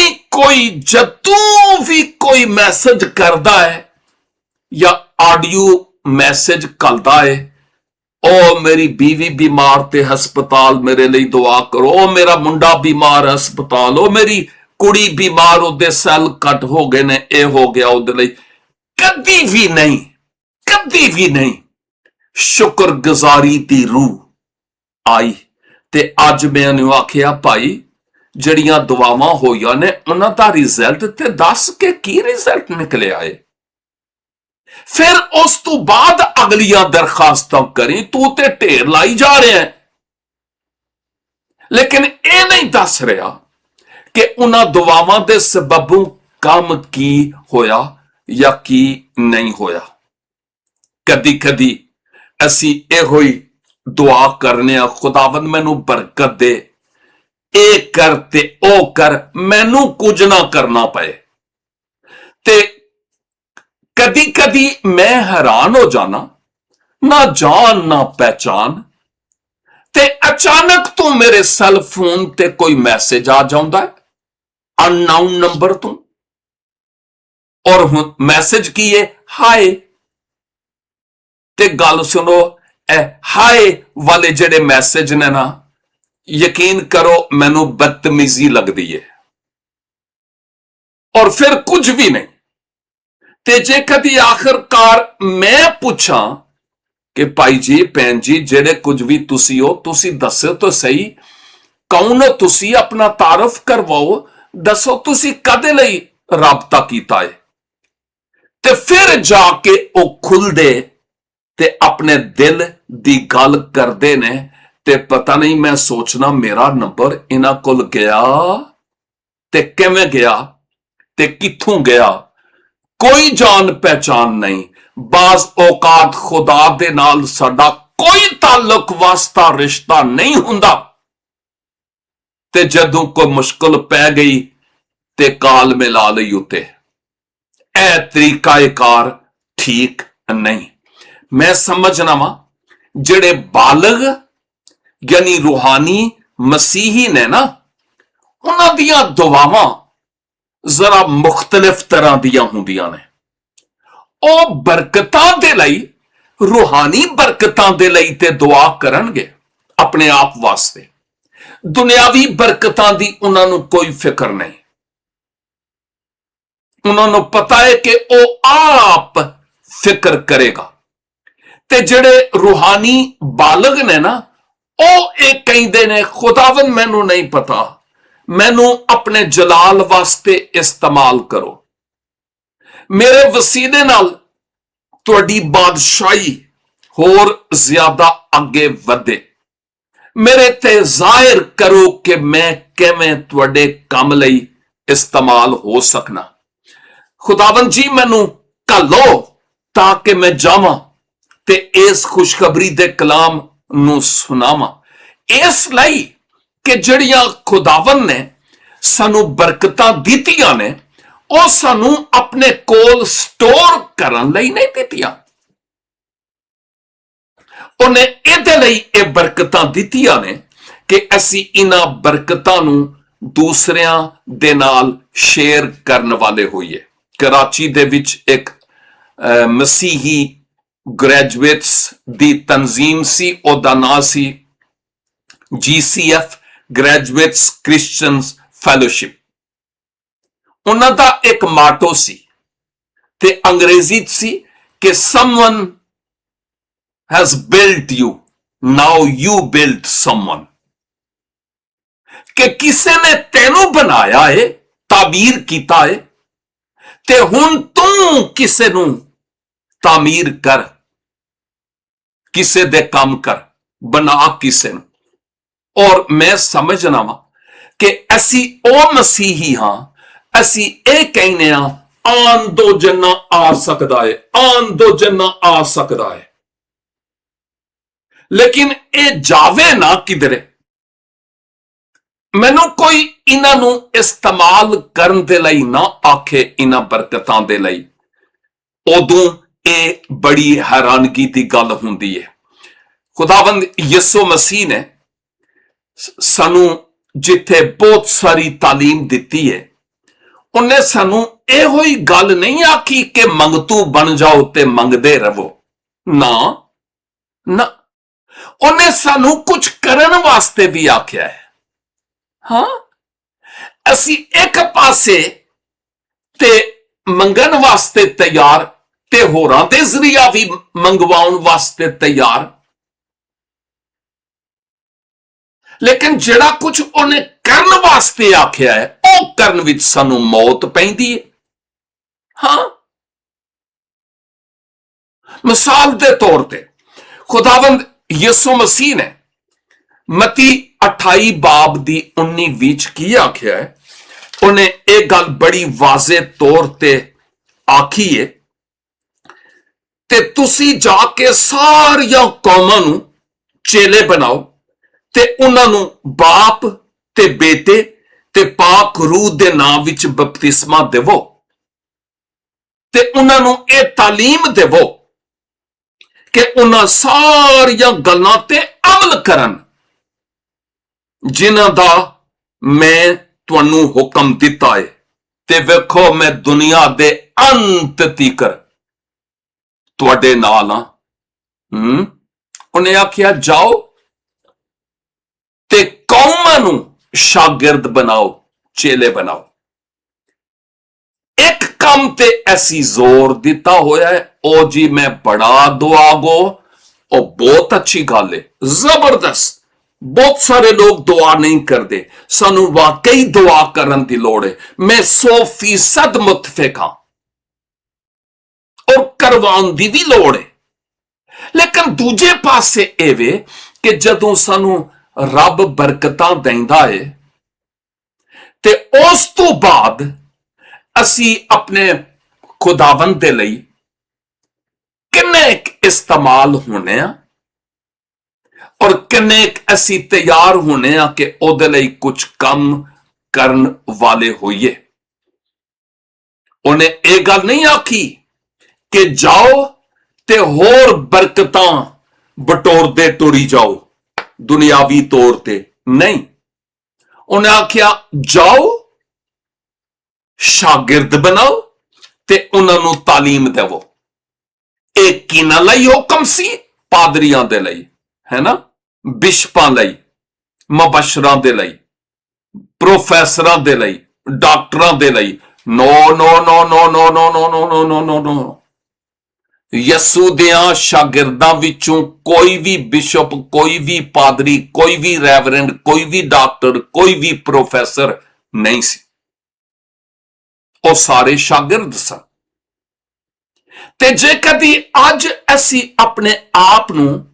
ਵੀ ਕੋਈ ਮੈਸੇਜ ਕਰਦਾ ਹੈ ਜਾਂ ਆਡੀਓ ਮੈਸੇਜ ਕਰਦਾ ਹੈ, ਉਹ ਮੇਰੀ ਬੀਵੀ ਬਿਮਾਰ ਤੇ ਹਸਪਤਾਲ, ਮੇਰੇ ਲਈ ਦੁਆ ਕਰੋ, ਉਹ ਮੇਰਾ ਮੁੰਡਾ ਬਿਮਾਰ ਹਸਪਤਾਲ, ਉਹ ਮੇਰੀ ਕੁੜੀ ਬਿਮਾਰ, ਉਹਦੇ ਸੈੱਲ ਕੱਟ ਹੋ ਗਏ ਨੇ, ਇਹ ਹੋ ਗਿਆ ਉਹਦੇ ਲਈ। ਕਦੀ ਵੀ ਨਹੀਂ, ਕਦੀ ਵੀ ਨਹੀਂ ਸ਼ੁਕਰਗੁਜ਼ਾਰੀ ਦੀ ਰੂਹ ਆਈ ਤੇ ਅੱਜ ਮੈਨੂੰ ਆਖਿਆ ਭਾਈ ਜਿਹੜੀਆਂ ਦੁਆਵਾਂ ਹੋਈਆਂ ਨੇ ਉਹਨਾਂ ਦਾ ਰਿਜ਼ਲਟ ਤੇ ਦੱਸ ਕੇ ਕੀ ਰਿਜ਼ਲਟ ਨਿਕਲਿਆ ਏ। ਫਿਰ ਉਸ ਤੋਂ ਬਾਅਦ ਅਗਲੀਆਂ ਦਰਖਾਸਤਾਂ ਕਰੀ, ਤੂੰ ਤੇ ਢੇਰ ਲਾਈ ਜਾ ਰਿਹਾ ਹੈ, ਲੇਕਿਨ ਇਹ ਨਹੀਂ ਦੱਸ ਰਿਹਾ ਕਿ ਉਹਨਾਂ ਦੁਆਵਾਂ ਦੇ ਸਬਬੋਂ ਕੰਮ ਕੀ ਹੋਇਆ ਜਾਂ ਕੀ ਨਹੀਂ ਹੋਇਆ। ਕਦੀ ਕਦੀ ਅਸੀਂ ਇਹੋ ਹੀ ਦੁਆ ਕਰਨੇ ਆ, ਖੁਦਾਵੰਦ ਮੈਨੂੰ ਬਰਕਤ ਦੇ, ਇਹ ਕਰ ਤੇ ਉਹ ਕਰ, ਮੈਨੂੰ ਕੁਝ ਨਾ ਕਰਨਾ ਪਏ। ਤੇ ਕਦੀ ਕਦੀ ਮੈਂ ਹੈਰਾਨ ਹੋ ਜਾਣਾ, ਨਾ ਜਾਣ ਨਾ ਪਹਿਚਾਨ, ਤੇ ਅਚਾਨਕ ਤੋਂ ਮੇਰੇ ਸੈੱਲ ਫੋਨ ਤੇ ਕੋਈ ਮੈਸੇਜ ਆ ਜਾਂਦਾ ਹੈ ਅਨਨਾਊਨ ਨੰਬਰ ਤੋਂ, ਔਰ ਹੁਣ ਮੈਸੇਜ ਕੀ ਹੈ? ਹਾਏ। ਤੇ ਗੱਲ ਸੁਣੋ, ਇਹ ਹਾਏ ਵਾਲੇ ਜਿਹੜੇ ਮੈਸੇਜ ਨੇ ਨਾ, ਯਕੀਨ ਕਰੋ ਮੈਨੂੰ ਬਦਤਮੀਜ਼ੀ ਲੱਗਦੀ ਹੈ, ਔਰ ਫਿਰ ਕੁਝ ਵੀ ਨਹੀਂ। ਤੇ ਜੇ ਕਦੀ ਆਖਰਕਾਰ ਮੈਂ ਪੁੱਛਾਂ ਕਿ ਭਾਈ ਜੀ, ਭੈਣ ਜੀ, ਜਿਹੜੇ ਕੁਝ ਵੀ ਤੁਸੀਂ ਹੋ, ਤੁਸੀਂ ਦੱਸੋ ਤਾਂ ਸਹੀ, ਕੌਣ ਹੋ ਤੁਸੀਂ? ਆਪਣਾ ਤਾਰਫ ਕਰਵਾਓ, ਦੱਸੋ ਤੁਸੀਂ ਕਦੇ ਲਈ ਰਾਬਤਾ ਕੀਤਾ ਹੈ। ਤੇ ਫਿਰ ਜਾ ਕੇ ਉਹ ਖੁੱਲਦੇ ਤੇ ਆਪਣੇ ਦਿਲ ਦੀ ਗੱਲ ਕਰਦੇ ਨੇ, ਤੇ ਪਤਾ ਨਹੀਂ, ਮੈਂ ਸੋਚਣਾ ਮੇਰਾ ਨੰਬਰ ਇਹਨਾਂ ਕੋਲ ਗਿਆ ਤੇ ਕਿਵੇਂ ਗਿਆ ਤੇ ਕਿੱਥੋਂ ਗਿਆ, ਕੋਈ ਜਾਣ ਪਹਿਚਾਨ ਨਹੀਂ। ਬਾਜ਼ ਔਕਾਤ ਖੁਦਾ ਦੇ ਨਾਲ ਸਾਡਾ ਕੋਈ ਤਾਲੁਕ ਵਾਸਤਾ ਰਿਸ਼ਤਾ ਨਹੀਂ ਹੁੰਦਾ, ਤੇ ਜਦੋਂ ਕੋਈ ਮੁਸ਼ਕਲ ਪੈ ਗਈ ਤੇ ਕਾਲ ਮਿਲਾ ਲਈ ਉੱਤੇ। ਇਹ ਤਰੀਕਾਕਾਰ ਠੀਕ ਨਹੀਂ। ਮੈਂ ਸਮਝਣਾ ਵਾਂ ਜਿਹੜੇ ਬਾਲਗ ਯਾਨੀ ਰੂਹਾਨੀ ਮਸੀਹੀ ਨੇ ਨਾ, ਉਹਨਾਂ ਦੀਆਂ ਦੁਆਵਾਂ ਜ਼ਰਾ ਮੁਖਤਲਿਫ ਤਰ੍ਹਾਂ ਦੀਆਂ ਹੁੰਦੀਆਂ ਨੇ। ਉਹ ਬਰਕਤਾਂ ਦੇ ਲਈ, ਰੂਹਾਨੀ ਬਰਕਤਾਂ ਦੇ ਲਈ ਤੇ ਦੁਆ ਕਰਨਗੇ ਆਪਣੇ ਆਪ ਵਾਸਤੇ, ਦੁਨਿਆਵੀ ਬਰਕਤਾਂ ਦੀ ਉਹਨਾਂ ਨੂੰ ਕੋਈ ਫਿਕਰ ਨਹੀਂ। ਉਹਨਾਂ ਨੂੰ ਪਤਾ ਹੈ ਕਿ ਉਹ ਆਪ ਫਿਕਰ ਕਰੇਗਾ। ਤੇ ਜਿਹੜੇ ਰੂਹਾਨੀ ਬਾਲਗ ਨੇ ਨਾ, ਉਹ ਇਹ ਕਹਿੰਦੇ ਨੇ, ਖੁਦਾਵੰਦ ਮੈਨੂੰ ਨਹੀਂ ਪਤਾ, ਮੈਨੂੰ ਆਪਣੇ ਜਲਾਲ ਵਾਸਤੇ ਇਸਤੇਮਾਲ ਕਰੋ, ਮੇਰੇ ਵਸੀਲੇ ਨਾਲ ਤੁਹਾਡੀ ਬਾਦਸ਼ਾਹੀ ਹੋਰ ਜ਼ਿਆਦਾ ਅੱਗੇ ਵਧੇ, ਮੇਰੇ ਤੇ ਜ਼ਾਹਿਰ ਕਰੋ ਕਿ ਮੈਂ ਕਿਵੇਂ ਤੁਹਾਡੇ ਕੰਮ ਲਈ ਇਸਤੇਮਾਲ ਹੋ ਸਕਣਾ। ਖੁਦਾਵੰਦ ਜੀ, ਮੈਨੂੰ ਘੱਲੋ ਤਾਂ ਕਿ ਮੈਂ ਜਾਵਾਂ ਤੇ ਇਸ ਖੁਸ਼ਖਬਰੀ ਦੇ ਕਲਾਮ ਨੂੰ ਸੁਣਾਵਾਂ। ਇਸ ਲਈ ਕਿ ਜਿਹੜੀਆਂ ਖੁਦਾਵੰਦ ਨੇ ਸਾਨੂੰ ਬਰਕਤਾਂ ਦਿੱਤੀਆਂ ਨੇ, ਉਹ ਸਾਨੂੰ ਆਪਣੇ ਕੋਲ ਸਟੋਰ ਕਰਨ ਲਈ ਨਹੀਂ ਦਿੱਤੀਆਂ। ਉਹਨੇ ਇਹਦੇ ਲਈ ਇਹ ਬਰਕਤਾਂ ਦਿੱਤੀਆਂ ਨੇ ਕਿ ਅਸੀਂ ਇਹਨਾਂ ਬਰਕਤਾਂ ਨੂੰ ਦੂਸਰਿਆਂ ਦੇ ਨਾਲ ਸ਼ੇਅਰ ਕਰਨ ਵਾਲੇ ਹੋਈਏ। ਕਰਾਚੀ ਦੇ ਵਿੱਚ ਇੱਕ ਮਸੀਹੀ ਗ੍ਰੈਜੂਏਟਸ ਦੀ ਤਨਜ਼ੀਮ ਸੀ, ਉਹਦਾ ਨਾਂ ਸੀ GCF, ਗ੍ਰੈਜੂਏਟਸ ਕ੍ਰਿਸਚੀਅਨਸ ਫੈਲੋਸ਼ਿਪ। ਉਹਨਾਂ ਦਾ ਇੱਕ ਮਾਟੋ ਸੀ ਤੇ ਅੰਗਰੇਜ਼ੀ ਚ ਸੀ ਕਿ someone has built you, now you build someone। ਕਿ ਕਿਸੇ ਨੇ ਤੈਨੂੰ ਬਣਾਇਆ ਏ, ਤਾਬੀਰ ਕੀਤਾ ਏ, ਤੇ ਹੁਣ ਤੂੰ ਕਿਸੇ ਨੂੰ ਤਾਮੀਰ ਕਰ, ਕਿਸੇ ਦੇ ਕੰਮ ਕਰ, ਬਣਾ ਕਿਸੇ ਨੂੰ। ਔਰ ਮੈਂ ਸਮਝਣਾ ਵਾਂ ਕਿ ਅਸੀਂ ਉਹ ਮਸੀਹੀ ਹਾਂ, ਅਸੀਂ ਇਹ ਕਹਿੰਦੇ ਆ, ਆਨ ਦੋ ਜੰਨਾ ਆ ਸਕਦਾ ਹੈ, ਆਨ ਦੋ ਜੰਨਾ ਆ ਸਕਦਾ ਹੈ, ਲੇਕਿਨ ਇਹ ਜਾਵੇ ਨਾ ਕਿਧਰੇ। ਮੈਨੂੰ ਕੋਈ ਇਹਨਾਂ ਨੂੰ ਇਸਤੇਮਾਲ ਕਰਨ ਦੇ ਲਈ ਨਾ ਆਖੇ, ਇਹਨਾਂ ਬਰਕਤਾਂ ਦੇ ਲਈ, ਉਦੋਂ ਇਹ ਬੜੀ ਹੈਰਾਨਗੀ ਦੀ ਗੱਲ ਹੁੰਦੀ ਹੈ। ਖੁਦਾਵੰਦ ਯਿਸੂ ਮਸੀਹ ਨੇ ਸਾਨੂੰ ਜਿੱਥੇ ਬਹੁਤ ਸਾਰੀ ਤਾਲੀਮ ਦਿੱਤੀ ਹੈ, ਉਹਨੇ ਸਾਨੂੰ ਇਹੋ ਹੀ ਗੱਲ ਨਹੀਂ ਆਖੀ ਕਿ ਮੰਗਤੂ ਬਣ ਜਾਓ ਤੇ ਮੰਗਦੇ ਰਹੋ। ਨਾ ਨਾ, ਉਹਨੇ ਸਾਨੂੰ ਕੁਝ ਕਰਨ ਵਾਸਤੇ ਵੀ ਆਖਿਆ ਹੈ। ਹਾਂ, ਅਸੀਂ ਇੱਕ ਪਾਸੇ ਤੇ ਮੰਗਣ ਵਾਸਤੇ ਤਿਆਰ ਤੇ ਹੋਰਾਂ ਦੇ ਜ਼ਰੀਆ ਵੀ ਮੰਗਵਾਉਣ ਵਾਸਤੇ ਤਿਆਰ। ਲੇਕਿਨ ਜਿਹੜਾ ਕੁਝ ਉਹਨੇ ਕਰਨ ਵਾਸਤੇ ਆਖਿਆ ਹੈ ਉਹ ਕਰਨ ਵਿੱਚ ਸਾਨੂੰ ਮੌਤ ਪੈਂਦੀ ਹੈ। ਹਾਂ, ਮਿਸਾਲ ਦੇ ਤੌਰ ਤੇ ਖੁਦਾਵੰਦ ਯਿਸੂ ਮਸੀਹ ਨੇ ਮਤੀ 28 ਬਾਬ ਦੀ 19 ਚ ਕੀ ਆਖਿਆ ਹੈ? ਉਹਨੇ ਇਹ ਗੱਲ ਬੜੀ ਵਾਜ਼ੇ ਤੌਰ ਤੇ ਆਖੀ ਹੈ, ਤੇ ਤੁਸੀਂ ਜਾ ਕੇ ਸਾਰੀਆਂ ਕੌਮਾਂ ਨੂੰ ਚੇਲੇ ਬਣਾਓ ਤੇ ਉਹਨਾਂ ਨੂੰ ਬਾਪ ਤੇ ਬੇਟੇ ਤੇ ਪਾਕ ਰੂਹ ਦੇ ਨਾਮ ਵਿੱਚ ਬਪਤਿਸਮਾ ਦੇਵੋ ਤੇ ਉਹਨਾਂ ਨੂੰ ਇਹ ਤਾਲੀਮ ਦੇਵੋ ਕਿ ਉਹਨਾਂ ਸਾਰੀਆਂ ਗੱਲਾਂ ਤੇ ਅਮਲ ਕਰਨ ਜਿਨ੍ਹਾਂ ਦਾ ਮੈਂ ਤੁਹਾਨੂੰ ਹੁਕਮ ਦਿੱਤਾ ਹੈ, ਤੇ ਵੇਖੋ ਮੈਂ ਦੁਨੀਆ ਦੇ ਅੰਤ ਤੀਕਰ ਤੁਹਾਡੇ ਨਾਲ ਹਾਂ। ਉਹਨੇ ਆਖਿਆ ਜਾਓ ਤੇ ਕੌਮਾਂ ਨੂੰ ਸ਼ਾਗਿਰਦ ਬਣਾਓ, ਚੇਲੇ ਬਣਾਓ। ਇੱਕ ਕੰਮ ਤੇ ਐਸੀ ਜ਼ੋਰ ਦਿੱਤਾ ਹੋਇਆ ਹੈ, ਉਹ ਜੀ ਮੈਂ ਬੜਾ ਦੁਆਗੋ, ਉਹ ਬਹੁਤ ਅੱਛੀ ਗੱਲ ਹੈ, ਜ਼ਬਰਦਸਤ। ਬਹੁਤ ਸਾਰੇ ਲੋਕ ਦੁਆ ਨਹੀਂ ਕਰਦੇ, ਸਾਨੂੰ ਵਾਕਈ ਦੁਆ ਕਰਨ ਦੀ ਲੋੜ ਹੈ। ਮੈਂ 100% ਮੁਤਫਿਕ ਹਾਂ ਔਰ ਕਰਵਾਉਣ ਦੀ ਵੀ ਲੋੜ ਹੈ। ਲੇਕਿਨ ਦੂਜੇ ਪਾਸੇ ਇਹ ਵੇ ਕਿ ਜਦੋਂ ਸਾਨੂੰ ਰੱਬ ਬਰਕਤਾਂ ਦਿੰਦਾ ਹੈ ਤੇ ਉਸ ਤੋਂ ਬਾਅਦ ਅਸੀਂ ਆਪਣੇ ਖੁਦਾਵੰਦ ਦੇ ਲਈ ਕਿੰਨੇ ਇਸਤੇਮਾਲ ਹੋਣੇ ਆ ਔਰ ਕਿੰਨੇ ਅਸੀਂ ਤਿਆਰ ਹੋਣੇ ਆ ਕਿ ਉਹਦੇ ਲਈ ਕੁਝ ਕੰਮ ਕਰਨ ਵਾਲੇ ਹੋਈਏ। ਉਹਨੇ ਇਹ ਗੱਲ ਨਹੀਂ ਆਖੀ ਕਿ ਜਾਓ ਤੇ ਹੋਰ ਬਰਕਤਾਂ ਬਟੋਰਦੇ ਟੁਰੀ ਜਾਓ ਦੁਨਿਆਵੀ ਤੌਰ ਤੇ, ਨਹੀਂ। ਉਹਨੇ ਆਖਿਆ ਜਾਓ, ਸ਼ਾਗਿਰਦ ਬਣਾਓ ਤੇ ਉਹਨਾਂ ਨੂੰ ਤਾਲੀਮ ਦੇਵੋ। ਇਹ ਕਿਹਨਾਂ ਲਈ ਹੁਕਮ ਸੀ? ਪਾਦਰੀਆਂ ਦੇ ਲਈ, ਹੈ ਨਾ, ਬਿਸ਼ਪਾਂ ਲਈ, ਮੁਬਸ਼ਰਾਂ ਦੇ ਲਈ, ਪ੍ਰੋਫੈਸਰਾਂ ਦੇ ਲਈ, ਡਾਕਟਰਾਂ ਦੇ ਲਈ। ਨੋ ਨੋ ਨੋ ਨੋ ਨੋ ਨੋ ਨੋ ਨੋ ਨੋ ਨੋ ਨੋ ਨੋ ਯਿਸੂ ਦਿਆਂ ਸ਼ਾਗਿਰਦਾਂ ਵਿੱਚੋਂ ਕੋਈ ਵੀ ਬਿਸ਼ਪ, ਕੋਈ ਵੀ ਪਾਦਰੀ, ਕੋਈ ਵੀ ਰੈਵਰੈਂਡ, ਕੋਈ ਵੀ ਡਾਕਟਰ, ਕੋਈ ਵੀ ਪ੍ਰੋਫੈਸਰ ਨਹੀਂ ਸੀ। ਉਹ ਸਾਰੇ ਸ਼ਾਗਿਰਦ ਸਨ। ਤੇ ਜੇ ਕਦੀ ਅੱਜ ਅਸੀਂ ਆਪਣੇ ਆਪ ਨੂੰ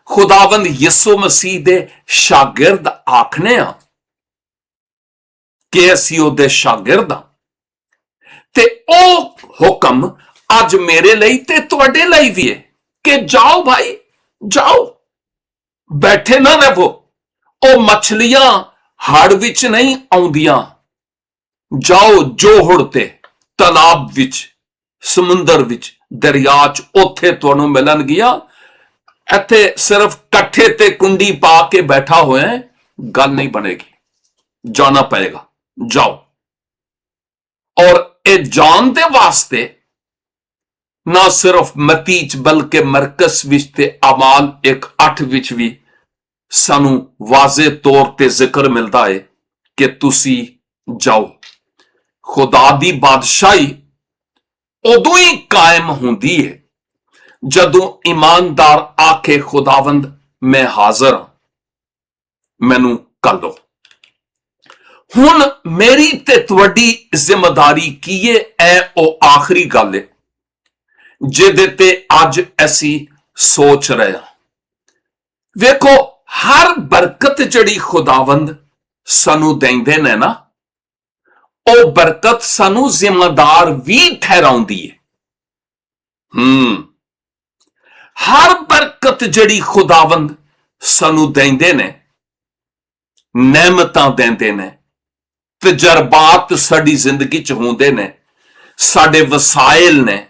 ਖੁਦਾਵੰਦ ਯਿਸੂ ਮਸੀਹ ਦੇ ਸ਼ਾਗਿਰਦ ਆਖਨੇ ਆ ਕਿ ਅਸੀਂ ਉਹਦੇ ਸ਼ਾਗਿਰਦ ਆ, ਤੇ ਉਹ ਹੁਕਮ ਅੱਜ ਮੇਰੇ ਲਈ ਤੇ ਤੁਹਾਡੇ ਲਈ ਵੀ ਹੈ ਕਿ ਜਾਓ ਭਾਈ, ਜਾਓ, ਬੈਠੇ ਨਾ ਰਹੋ। ਉਹ ਮੱਛਲੀਆਂ ਹੜ ਵਿੱਚ ਨਹੀਂ ਆਉਂਦੀਆਂ, ਜਾਓ ਜੋਹੜ ਤੇ, ਤਲਾਬ ਵਿੱਚ, ਸਮੁੰਦਰ ਵਿੱਚ, ਦਰਿਆ 'ਚ, ਉੱਥੇ ਤੁਹਾਨੂੰ ਮਿਲਣਗੀਆਂ। ਇੱਥੇ ਸਿਰਫ ਕੱਠੇ ਤੇ ਕੁੰਡੀ ਪਾ ਕੇ ਬੈਠਾ ਹੋਇਆ ਗੱਲ ਨਹੀਂ ਬਣੇਗੀ, ਜਾਣਾ ਪਏਗਾ। ਜਾਓ। ਔਰ ਇਹ ਜਾਣ ਦੇ ਵਾਸਤੇ ਨਾ ਸਿਰਫ ਮਤੀ 'ਚ ਬਲਕਿ ਮਰਕਸ ਵਿੱਚ ਤੇ ਅਮਾਲ 1:8 ਵਿੱਚ ਵੀ ਸਾਨੂੰ ਵਾਜ਼ੇ ਤੌਰ ਤੇ ਜ਼ਿਕਰ ਮਿਲਦਾ ਹੈ ਕਿ ਤੁਸੀਂ ਜਾਓ। ਖੁਦਾ ਦੀ ਬਾਦਸ਼ਾਹੀ ਉਦੋਂ ਹੀ ਕਾਇਮ ਹੁੰਦੀ ਹੈ ਜਦੋਂ ਇਮਾਨਦਾਰ ਆਖੇ ਖੁਦਾਵੰਦ ਮੈਂ ਹਾਜ਼ਰ ਹਾਂ, ਮੈਨੂੰ ਕਰ ਲਓ। ਹੁਣ ਮੇਰੀ ਤੇ ਤੁਹਾਡੀ ਜ਼ਿੰਮੇਵਾਰੀ ਕੀ ਹੈ? ਇਹ ਉਹ ਆਖਰੀ ਗੱਲ ਹੈ ਜਿਹਦੇ ਤੇ ਅੱਜ ਅਸੀਂ ਸੋਚ ਰਹੇ ਹਾਂ। ਵੇਖੋ, ਹਰ ਬਰਕਤ ਜਿਹੜੀ ਖੁਦਾਵੰਦ ਸਾਨੂੰ ਦਿੰਦੇ ਨੇ ਨਾ, ਉਹ ਬਰਕਤ ਸਾਨੂੰ ਜ਼ਿੰਮੇਦਾਰ ਵੀ ਠਹਿਰਾਉਂਦੀ ਹੈ। ਹਰ ਬਰਕਤ ਜਿਹੜੀ ਖੁਦਾਵੰਦ ਸਾਨੂੰ ਦਿੰਦੇ ਨੇ, ਨਿਆਮਤਾਂ ਦਿੰਦੇ ਨੇ, ਤਜਰਬਾਤ ਸਾਡੀ ਜ਼ਿੰਦਗੀ 'ਚ ਹੁੰਦੇ ਨੇ, ਸਾਡੇ ਵਸਾਇਲ ਨੇ,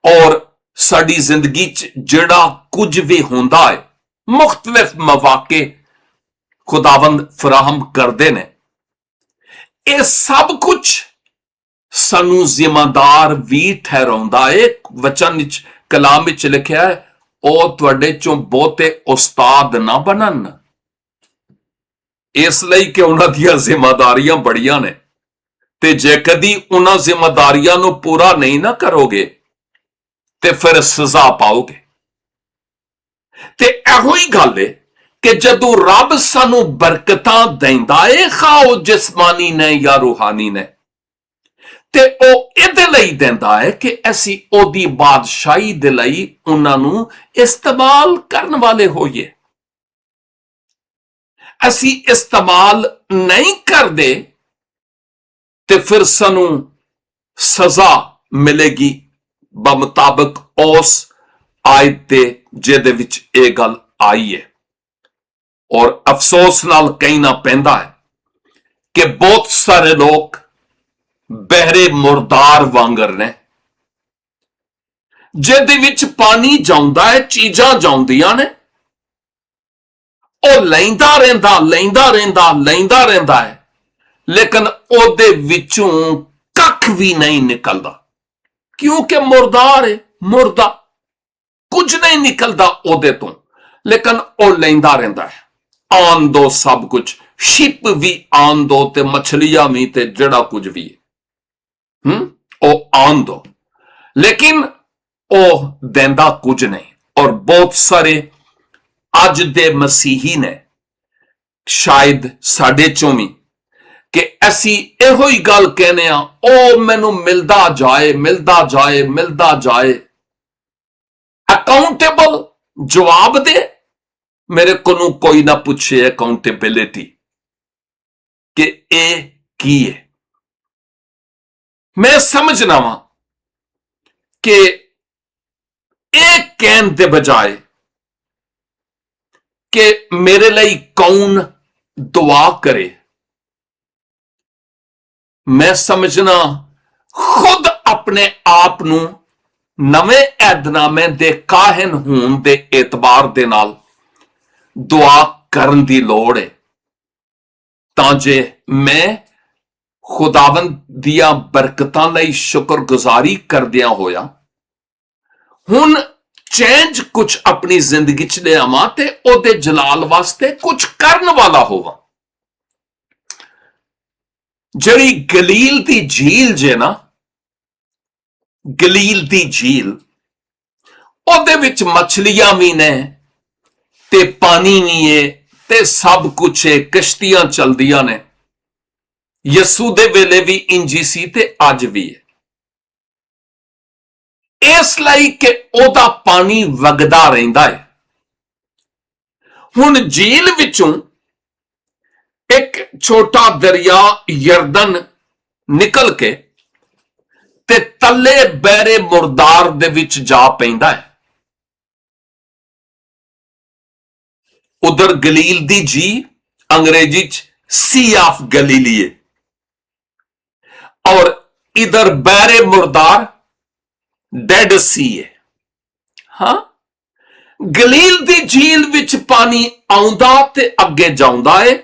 ਔਰ ਸਾਡੀ ਜ਼ਿੰਦਗੀ 'ਚ ਜਿਹੜਾ ਕੁਝ ਵੀ ਹੁੰਦਾ ਹੈ, ਮੁਖਤਲਿਫ ਮੌਕੇ ਖੁਦਾਵੰਦ ਫਰਾਹਮ ਕਰਦੇ ਨੇ। ਇਹ ਸਭ ਕੁਝ ਸਾਨੂੰ ਜ਼ਿੰਮੇਦਾਰ ਵੀ ਠਹਿਰਾਉਂਦਾ ਹੈ। ਵਚਨ ਵਿੱਚ, ਕਲਾਮ ਵਿੱਚ ਲਿਖਿਆ ਹੈ, ਉਹ ਤੁਹਾਡੇ ਚੋਂ ਬਹੁਤੇ ਉਸਤਾਦ ਨਾ ਬਣਨ, ਇਸ ਲਈ ਕਿ ਉਹਨਾਂ ਦੀਆਂ ਜ਼ਿੰਮੇਦਾਰੀਆਂ ਬੜੀਆਂ ਨੇ, ਤੇ ਜੇ ਕਦੀ ਉਹਨਾਂ ਜ਼ਿੰਮੇਦਾਰੀਆਂ ਨੂੰ ਪੂਰਾ ਨਹੀਂ ਨਾ ਕਰੋਗੇ ਤੇ ਫਿਰ ਸਜ਼ਾ ਪਾਓਗੇ। ਤੇ ਇਹੋ ਹੀ ਗੱਲ ਹੈ ਕਿ ਜਦੋਂ ਰੱਬ ਸਾਨੂੰ ਬਰਕਤਾਂ ਦਿੰਦਾ ਏ, ਖਾਓ ਜਿਸਮਾਨੀ ਨੇ ਜਾਂ ਰੂਹਾਨੀ ਨੇ, ਤੇ ਉਹ ਇਹਦੇ ਲਈ ਦਿੰਦਾ ਹੈ ਕਿ ਅਸੀਂ ਉਹਦੀ ਬਾਦਸ਼ਾਹੀ ਦੇ ਲਈ ਉਹਨਾਂ ਨੂੰ ਇਸਤੇਮਾਲ ਕਰਨ ਵਾਲੇ ਹੋਈਏ। ਅਸੀਂ ਇਸਤੇਮਾਲ ਨਹੀਂ ਕਰਦੇ ਤੇ ਫਿਰ ਸਾਨੂੰ ਸਜ਼ਾ ਮਿਲੇਗੀ ਬਮੁਤਾਬਕ ਉਸ ਆਇਤ ਦੇ ਜਿਹਦੇ ਵਿੱਚ ਇਹ ਗੱਲ ਆਈ ਹੈ। ਔਰ ਅਫਸੋਸ ਨਾਲ ਕਹਿਣਾ ਪੈਂਦਾ ਹੈ ਕਿ ਬਹੁਤ ਸਾਰੇ ਲੋਕ ਬਹਿਰੇ ਮੁਰਦਾਰ ਵਾਂਗਰ ਨੇ, ਜਿਹਦੇ ਵਿੱਚ ਪਾਣੀ ਜਾਉਂਦਾ ਹੈ, ਚੀਜ਼ਾਂ ਜਾਉਂਦੀਆਂ ਨੇ, ਉਹ ਲੈਂਦਾ ਰਹਿੰਦਾ ਹੈ, ਲੇਕਿਨ ਉਹਦੇ ਵਿੱਚੋਂ ਕੱਖ ਵੀ ਨਹੀਂ ਨਿਕਲਦਾ, ਕਿਉਂਕਿ ਮੁਰਦਾਰ ਹੈ, ਮੁਰਦਾ, ਕੁਝ ਨਹੀਂ ਨਿਕਲਦਾ ਉਹਦੇ ਤੋਂ, ਲੇਕਿਨ ਉਹ ਲੈਂਦਾ ਰਹਿੰਦਾ ਹੈ। ਆਨ ਦੋ ਸਭ ਕੁਝ, ਸ਼ਿਪ ਵੀ ਆਨ ਦੋ ਤੇ ਮਛਲੀਆਂ ਵੀ ਤੇ ਜਿਹੜਾ ਕੁਝ ਵੀ ਉਹ ਆਨ ਦੋ, ਲੇਕਿਨ ਉਹ ਦਿੰਦਾ ਕੁਝ ਨਹੀਂ। ਔਰ ਬਹੁਤ ਸਾਰੇ ਅੱਜ ਦੇ ਮਸੀਹੀ ਨੇ, ਸ਼ਾਇਦ ਸਾਡੇ ਚੋਂ ਵੀ, ਕਿ ਅਸੀਂ ਇਹੋ ਹੀ ਗੱਲ ਕਹਿੰਦੇ ਆ, ਉਹ ਮੈਨੂੰ ਮਿਲਦਾ ਜਾਏ। ਅਕਾਊਂਟੇਬਲ ਜਵਾਬ ਦੇ, ਮੇਰੇ ਕੋਲੋਂ ਕੋਈ ਨਾ ਪੁੱਛੇ ਅਕਾਊਂਟੇਬਿਲਿਟੀ ਕਿ ਇਹ ਕੀ ਹੈ। ਮੈਂ ਸਮਝਣਾ ਵਾਂ ਕਿ ਇਹ ਕਹਿਣ ਦੇ ਬਜਾਏ ਕਿ ਮੇਰੇ ਲਈ ਕੌਣ ਦੁਆ ਕਰੇ, ਮੈਂ ਸਮਝਣਾ ਖੁਦ ਆਪਣੇ ਆਪ ਨੂੰ ਨਵੇਂ ਏਧਨਾਮੇ ਦੇ ਕਾਹਨ ਹੋਣ ਦੇ ਇਤਬਾਰ ਦੇ ਨਾਲ ਦੁਆ ਕਰਨ ਦੀ ਲੋੜ ਹੈ, ਤਾਂ ਜੇ ਮੈਂ ਖੁਦਾਵੰਦ ਦੀਆਂ ਬਰਕਤਾਂ ਲਈ ਸ਼ੁਕਰਗੁਜ਼ਾਰੀ ਕਰਦਿਆਂ ਹੋਇਆ ਹੁਣ ਚੇਂਜ ਕੁਝ ਆਪਣੀ ਜ਼ਿੰਦਗੀ ਚ ਲਿਆਵਾਂ ਤੇ ਉਹਦੇ ਜਲਾਲ ਵਾਸਤੇ ਕੁਝ ਕਰਨ ਵਾਲਾ ਹੋਵਾਂ। ਜਿਹੜੀ ਗਲੀਲ ਦੀ ਝੀਲ ਜੇ ਨਾ, ਗਲੀਲ ਦੀ ਝੀਲ, ਉਹਦੇ ਵਿੱਚ ਮਛਲੀਆਂ ਵੀ ਨੇ ਤੇ ਪਾਣੀ ਵੀ ਹੈ ਤੇ ਸਭ ਕੁਝ ਹੈ, ਕਸ਼ਤੀਆਂ ਚਲਦੀਆਂ ਨੇ। ਯਸੂ ਦੇ ਵੇਲੇ ਵੀ ਇੰਜੀ ਸੀ ਤੇ ਅੱਜ ਵੀ ਹੈ, ਇਸ ਲਈ ਕਿ ਉਹਦਾ ਪਾਣੀ ਵਗਦਾ ਰਹਿੰਦਾ ਹੈ। ਹੁਣ ਝੀਲ ਵਿੱਚੋਂ ਇੱਕ ਛੋਟਾ ਦਰਿਆ ਯਰਦਨ ਨਿਕਲ ਕੇ ਤੇ ਤੱਲੇ ਬਹਿਰੇ ਮੁਰਦਾਰ ਦੇ ਵਿੱਚ ਜਾ ਪੈਂਦਾ ਹੈ। ਉਧਰ ਗਲੀਲ ਦੀ ਝੀਲ, ਅੰਗਰੇਜ਼ੀ ਚ ਸੀ ਆਫ ਗਲੀਲੀਏ, ਔਰ ਇਧਰ ਬਹਿਰੇ ਮੁਰਦਾਰ ਡੈਡ ਸੀ ਹੈ। ਹਾਂ, ਗਲੀਲ ਦੀ ਝੀਲ ਵਿੱਚ ਪਾਣੀ ਆਉਂਦਾ ਤੇ ਅੱਗੇ ਜਾਂਦਾ ਹੈ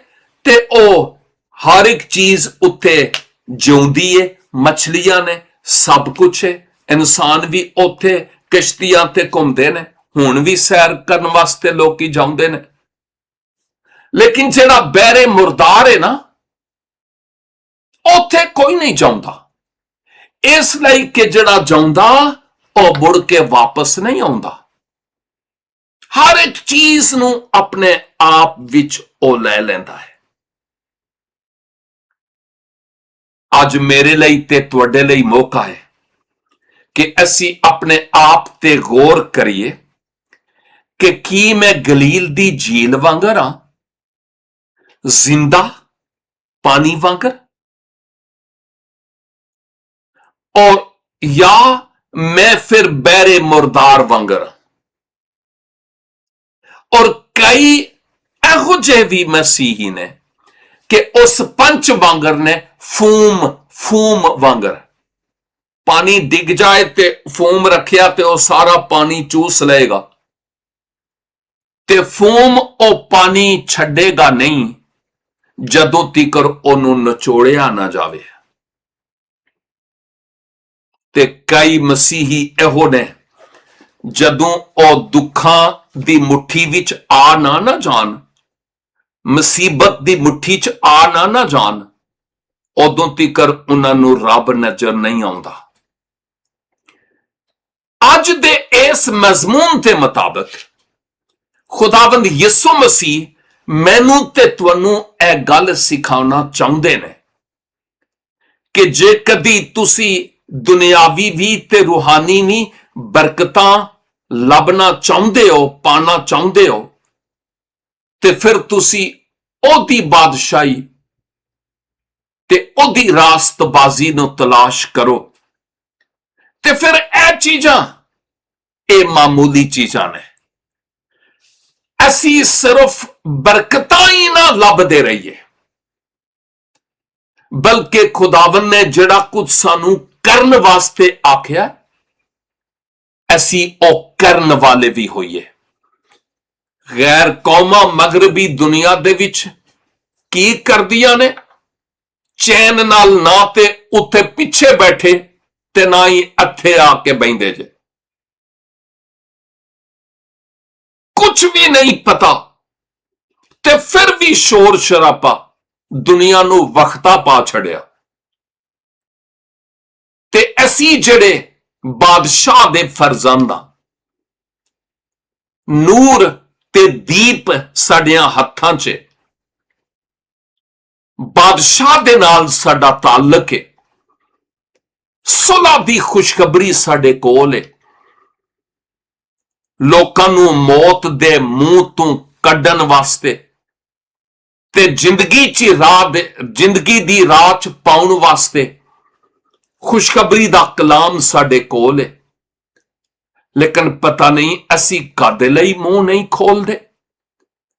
ਤੇ ਉਹ ਹਰ ਇੱਕ ਚੀਜ਼ ਉੱਤੇ ਜਿਉਂਦੀ ਹੈ, ਮਛਲੀਆਂ ਨੇ, ਸਭ ਕੁਝ ਹੈ, ਇਨਸਾਨ ਵੀ ਉੱਥੇ ਕਿਸ਼ਤੀਆਂ ਤੇ ਘੁੰਮਦੇ ਨੇ, ਹੁਣ ਵੀ ਸੈਰ ਕਰਨ ਵਾਸਤੇ ਲੋਕੀ ਜਾਂਦੇ ਨੇ। ਲੇਕਿਨ ਜਿਹੜਾ ਬਹਿਰੇ ਮੁਰਦਾਰ ਹੈ ਨਾ, ਉੱਥੇ ਕੋਈ ਨਹੀਂ ਜਾਂਦਾ, ਇਸ ਲਈ ਕਿ ਜਿਹੜਾ ਜਾਂਦਾ ਉਹ ਮੁੜ ਕੇ ਵਾਪਸ ਨਹੀਂ ਆਉਂਦਾ। ਹਰ ਇੱਕ ਚੀਜ਼ ਨੂੰ ਆਪਣੇ ਆਪ ਵਿੱਚ ਉਹ ਲੈ ਲੈਂਦਾ ਹੈ। ਅੱਜ ਮੇਰੇ ਲਈ ਤੇ ਤੁਹਾਡੇ ਲਈ ਮੌਕਾ ਹੈ ਕਿ ਅਸੀਂ ਆਪਣੇ ਆਪ ਤੇ ਗੌਰ ਕਰੀਏ ਕਿ ਕੀ ਮੈਂ ਗਲੀਲ ਦੀ ਝੀਲ ਵਾਂਗਰ ਹਾਂ, ਜ਼ਿੰਦਾ ਪਾਣੀ ਵਾਂਗਰ, ਔਰ ਜਾਂ ਮੈਂ ਫਿਰ ਬਹਿਰੇ ਮੁਰਦਾਰ ਵਾਂਗਰ। ਔਰ ਕਈ ਇਹੋ ਜਿਹੇ ਵੀ ਮਸੀਹੀ ਨੇ ਕਿ ਉਸ ਪੰਚ ਵਾਂਗਰ ਨੇ, ਫੂਮ ਵਾਂਗਰ। ਪਾਣੀ ਡਿੱਗ ਜਾਏ ਤੇ ਫੋਮ ਰੱਖਿਆ ਤੇ ਉਹ ਸਾਰਾ ਪਾਣੀ ਚੂਸ ਲਏਗਾ, ਤੇ ਫੋਮ ਉਹ ਪਾਣੀ ਛੱਡੇਗਾ ਨਹੀਂ ਜਦੋਂ ਤੀਕਰ ਉਹਨੂੰ ਨਿਚੋੜਿਆ ਨਾ ਜਾਵੇ। ਤੇ ਕਈ ਮਸੀਹੀ ਇਹੋ ਨੇ, ਜਦੋਂ ਉਹ ਦੁੱਖਾਂ ਦੀ ਮੁੱਠੀ ਵਿੱਚ ਆ ਨਾ ਜਾਣ, ਮੁਸੀਬਤ ਦੀ ਮੁੱਠੀ ਚ ਆ ਨਾ ਜਾਣ, ਉਦੋਂ ਤੀਕਰ ਉਹਨਾਂ ਨੂੰ ਰੱਬ ਨਜ਼ਰ ਨਹੀਂ ਆਉਂਦਾ। ਅੱਜ ਦੇ ਇਸ ਮਜ਼ਮੂਨ ਦੇ ਮੁਤਾਬਕ ਖੁਦਾਵੰਦ ਯਿਸੂ ਮਸੀਹ ਮੈਨੂੰ ਤੇ ਤੁਹਾਨੂੰ ਇਹ ਗੱਲ ਸਿਖਾਉਣਾ ਚਾਹੁੰਦੇ ਨੇ ਕਿ ਜੇ ਕਦੀ ਤੁਸੀਂ ਦੁਨਿਆਵੀ ਵੀ ਤੇ ਰੂਹਾਨੀ ਵੀ ਬਰਕਤਾਂ ਲੱਭਣਾ ਚਾਹੁੰਦੇ ਹੋ, ਪਾਣਾ ਚਾਹੁੰਦੇ ਹੋ, ਤੇ ਫਿਰ ਤੁਸੀਂ ਉਹਦੀ ਬਾਦਸ਼ਾਹੀ ਤੇ ਉਹਦੀ ਰਾਸਤਬਾਜ਼ੀ ਨੂੰ ਤਲਾਸ਼ ਕਰੋ। ਤੇ ਫਿਰ ਇਹ ਚੀਜ਼ਾਂ, ਇਹ ਮਾਮੂਲੀ ਚੀਜ਼ਾਂ ਨੇ। ਅਸੀਂ ਸਿਰਫ ਬਰਕਤਾਂ ਹੀ ਨਾ ਲੱਭਦੇ ਰਹੀਏ, ਬਲਕਿ ਖੁਦਾਵੰਦ ਨੇ ਜਿਹੜਾ ਕੁਝ ਸਾਨੂੰ ਕਰਨ ਵਾਸਤੇ ਆਖਿਆ, ਅਸੀਂ ਉਹ ਕਰਨ ਵਾਲੇ ਵੀ ਹੋਈਏ। ਗੈਰ ਕੌਮਾਂ ਮਗਰਬੀ ਦੁਨੀਆ ਦੇ ਵਿੱਚ ਕੀ ਕਰਦੀਆਂ ਨੇ? ਚੈਨ ਨਾਲ ਨਾ ਤੇ ਉੱਥੇ ਪਿੱਛੇ ਬੈਠੇ ਤੇ ਨਾ ਹੀ ਇੱਥੇ ਆ ਕੇ ਬੈਠੇ ਜੇ। ਕੁਝ ਵੀ ਨਹੀਂ ਪਤਾ ਤੇ ਫਿਰ ਵੀ ਸ਼ੋਰ ਸ਼ਰਾਬਾ ਦੁਨੀਆ ਨੂੰ ਵਖਤਾ ਪਾ ਛੜਿਆ। ਤੇ ਅਸੀਂ ਜਿਹੜੇ ਬਾਦਸ਼ਾਹ ਦੇ ਫਰਜ਼ੰਦਾਂ, ਨੂਰ ਤੇ ਦੀਪ ਸਾਡਿਆਂ ਹੱਥਾਂ 'ਚ, ਬਾਦਸ਼ਾਹ ਦੇ ਨਾਲ ਸਾਡਾ ਤਾਲੁਕ ਹੈ, ਸੁਲ੍ਹਾ ਦੀ ਖੁਸ਼ਖਬਰੀ ਸਾਡੇ ਕੋਲ ਹੈ। ਲੋਕਾਂ ਨੂੰ ਮੌਤ ਦੇ ਮੂੰਹ ਤੋਂ ਕੱਢਣ ਵਾਸਤੇ ਤੇ ਜ਼ਿੰਦਗੀ ਦੀ ਰਾਹ 'ਚ ਪਾਉਣ ਵਾਸਤੇ ਖੁਸ਼ਖਬਰੀ ਦਾ ਕਲਾਮ ਸਾਡੇ ਕੋਲ ਹੈ। ਲੇਕਿਨ ਪਤਾ ਨਹੀਂ ਅਸੀਂ ਕਾਦੇ ਲਈ ਮੂੰਹ ਨਹੀਂ ਖੋਲਦੇ।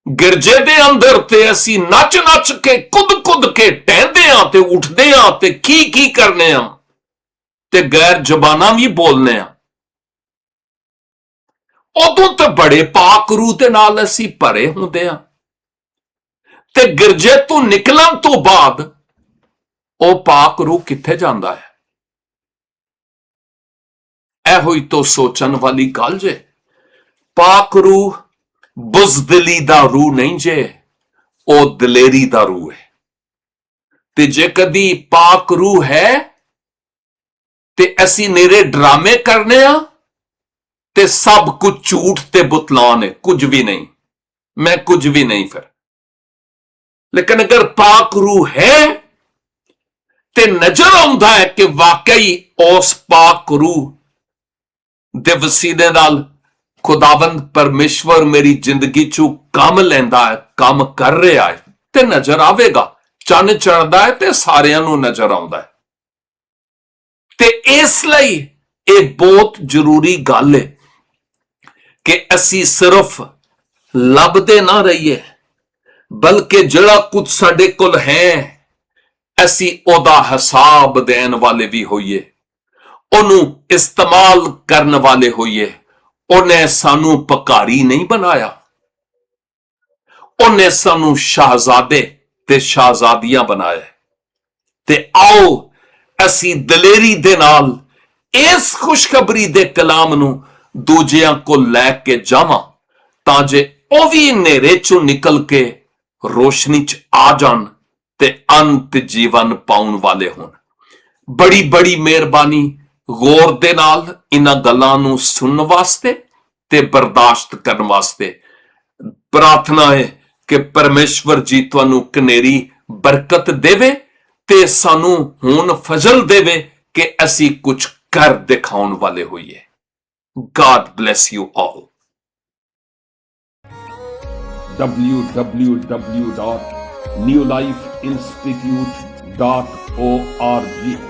ਗਿਰਜੇ ਦੇ ਅੰਦਰ ਤੇ ਅਸੀਂ ਨੱਚ ਨੱਚ ਕੇ ਕੁੱਦ ਕੇ ਟਹਿੰਦੇ ਆ ਤੇ ਉੱਠਦੇ ਆ ਤੇ ਕੀ ਕਰਨੇ ਆ ਤੇ ਗੈਰ ਜ਼ਬਾਨਾਂ ਵੀ ਬੋਲਨੇ ਆ। ਉਦੋਂ ਤਾਂ ਬੜੇ ਪਾਕ ਰੂਹ ਦੇ ਨਾਲ ਅਸੀਂ ਭਰੇ ਹੁੰਦੇ ਆ ਤੇ ਗਿਰਜੇ ਤੋਂ ਨਿਕਲਣ ਤੋਂ ਬਾਅਦ ਉਹ ਪਾਕ ਰੂਹ ਕਿੱਥੇ ਜਾਂਦਾ ਹੈ? ਇਹੋ ਹੀ ਤੋਂ ਸੋਚਣ ਵਾਲੀ ਗੱਲ ਜੇ। ਪਾਕ ਰੂਹ ਬੁਜ਼ਦਿਲੀ ਦਾ ਰੂਹ ਨਹੀਂ ਜੇ, ਉਹ ਦਲੇਰੀ ਦਾ ਰੂਹ ਹੈ। ਤੇ ਜੇ ਕਦੀ ਪਾਕ ਰੂਹ ਹੈ ਤੇ ਅਸੀਂ ਨਿਰੇ ਡਰਾਮੇ ਕਰਨੇ ਆ ਤੇ ਸਭ ਕੁਝ ਝੂਠ ਤੇ ਬੁਤਲਾਨ ਹੈ, ਕੁਝ ਵੀ ਨਹੀਂ, ਮੈਂ ਕੁਝ ਵੀ ਨਹੀਂ। ਫਿਰ ਲੇਕਿਨ ਅਗਰ ਪਾਕ ਰੂਹ ਹੈ ਤੇ ਨਜ਼ਰ ਆਉਂਦਾ ਹੈ ਕਿ ਵਾਕਈ ਉਸ ਪਾਕ ਰੂਹ ਦੇ ਵਸੀਲੇ ਨਾਲ ਖੁਦਾਵੰਦ ਪਰਮੇਸ਼ਵਰ ਮੇਰੀ ਜ਼ਿੰਦਗੀ 'ਚੋਂ ਕੰਮ ਲੈਂਦਾ ਹੈ, ਕੰਮ ਕਰ ਰਿਹਾ ਹੈ, ਤੇ ਨਜ਼ਰ ਆਵੇਗਾ। ਚੰਨ ਚੜ੍ਹਦਾ ਹੈ ਤੇ ਸਾਰਿਆਂ ਨੂੰ ਨਜ਼ਰ ਆਉਂਦਾ ਹੈ। ਤੇ ਇਸ ਲਈ ਇਹ ਬਹੁਤ ਜ਼ਰੂਰੀ ਗੱਲ ਹੈ ਕਿ ਅਸੀਂ ਸਿਰਫ ਲੱਭਦੇ ਨਾ ਰਹੀਏ, ਬਲਕਿ ਜਿਹੜਾ ਕੁਝ ਸਾਡੇ ਕੋਲ ਹੈ ਅਸੀਂ ਉਹਦਾ ਹਿਸਾਬ ਦੇਣ ਵਾਲੇ ਵੀ ਹੋਈਏ, ਉਹਨੂੰ ਇਸਤੇਮਾਲ ਕਰਨ ਵਾਲੇ ਹੋਈਏ। ਉਹਨੇ ਸਾਨੂੰ ਭਿਖਾਰੀ ਨਹੀਂ ਬਣਾਇਆ, ਉਹਨੇ ਸਾਨੂੰ ਸ਼ਾਹਜ਼ਾਦੇ ਤੇ ਸ਼ਾਹਜ਼ਾਦੀਆਂ ਬਣਾਇਆ। ਤੇ ਆਓ ਅਸੀਂ ਦਲੇਰੀ ਦੇ ਨਾਲ ਇਸ ਖੁਸ਼ਖਬਰੀ ਦੇ ਕਲਾਮ ਨੂੰ ਦੂਜਿਆਂ ਕੋਲ ਲੈ ਕੇ ਜਾਵਾਂ, ਤਾਂ ਜੇ ਉਹ ਵੀ ਹਨੇਰੇ ਚੋਂ ਨਿਕਲ ਕੇ ਰੋਸ਼ਨੀ 'ਚ ਆ ਜਾਣ ਤੇ ਅੰਤ ਜੀਵਨ ਪਾਉਣ ਵਾਲੇ ਹੋਣ। ਬੜੀ ਮਿਹਰਬਾਨੀ ਗੌਰ ਦੇ ਨਾਲ ਇਹਨਾਂ ਗੱਲਾਂ ਨੂੰ ਸੁਣਨ ਵਾਸਤੇ ਤੇ ਬਰਦਾਸ਼ਤ ਕਰਨ ਵਾਸਤੇ। ਪ੍ਰਾਰਥਨਾ ਹੈ ਕਿ ਪਰਮੇਸ਼ਵਰ ਜੀ ਤੁਹਾਨੂੰ ਕਨੇਰੀ ਬਰਕਤ ਦੇਵੇ ਤੇ ਸਾਨੂੰ ਹੁਣ ਫਜ਼ਲ ਦੇਵੇ ਕਿ ਅਸੀਂ ਕੁਝ ਕਰ ਦਿਖਾਉਣ ਵਾਲੇ ਹੋਈਏ। God bless you all. www.newlifeinstitute.org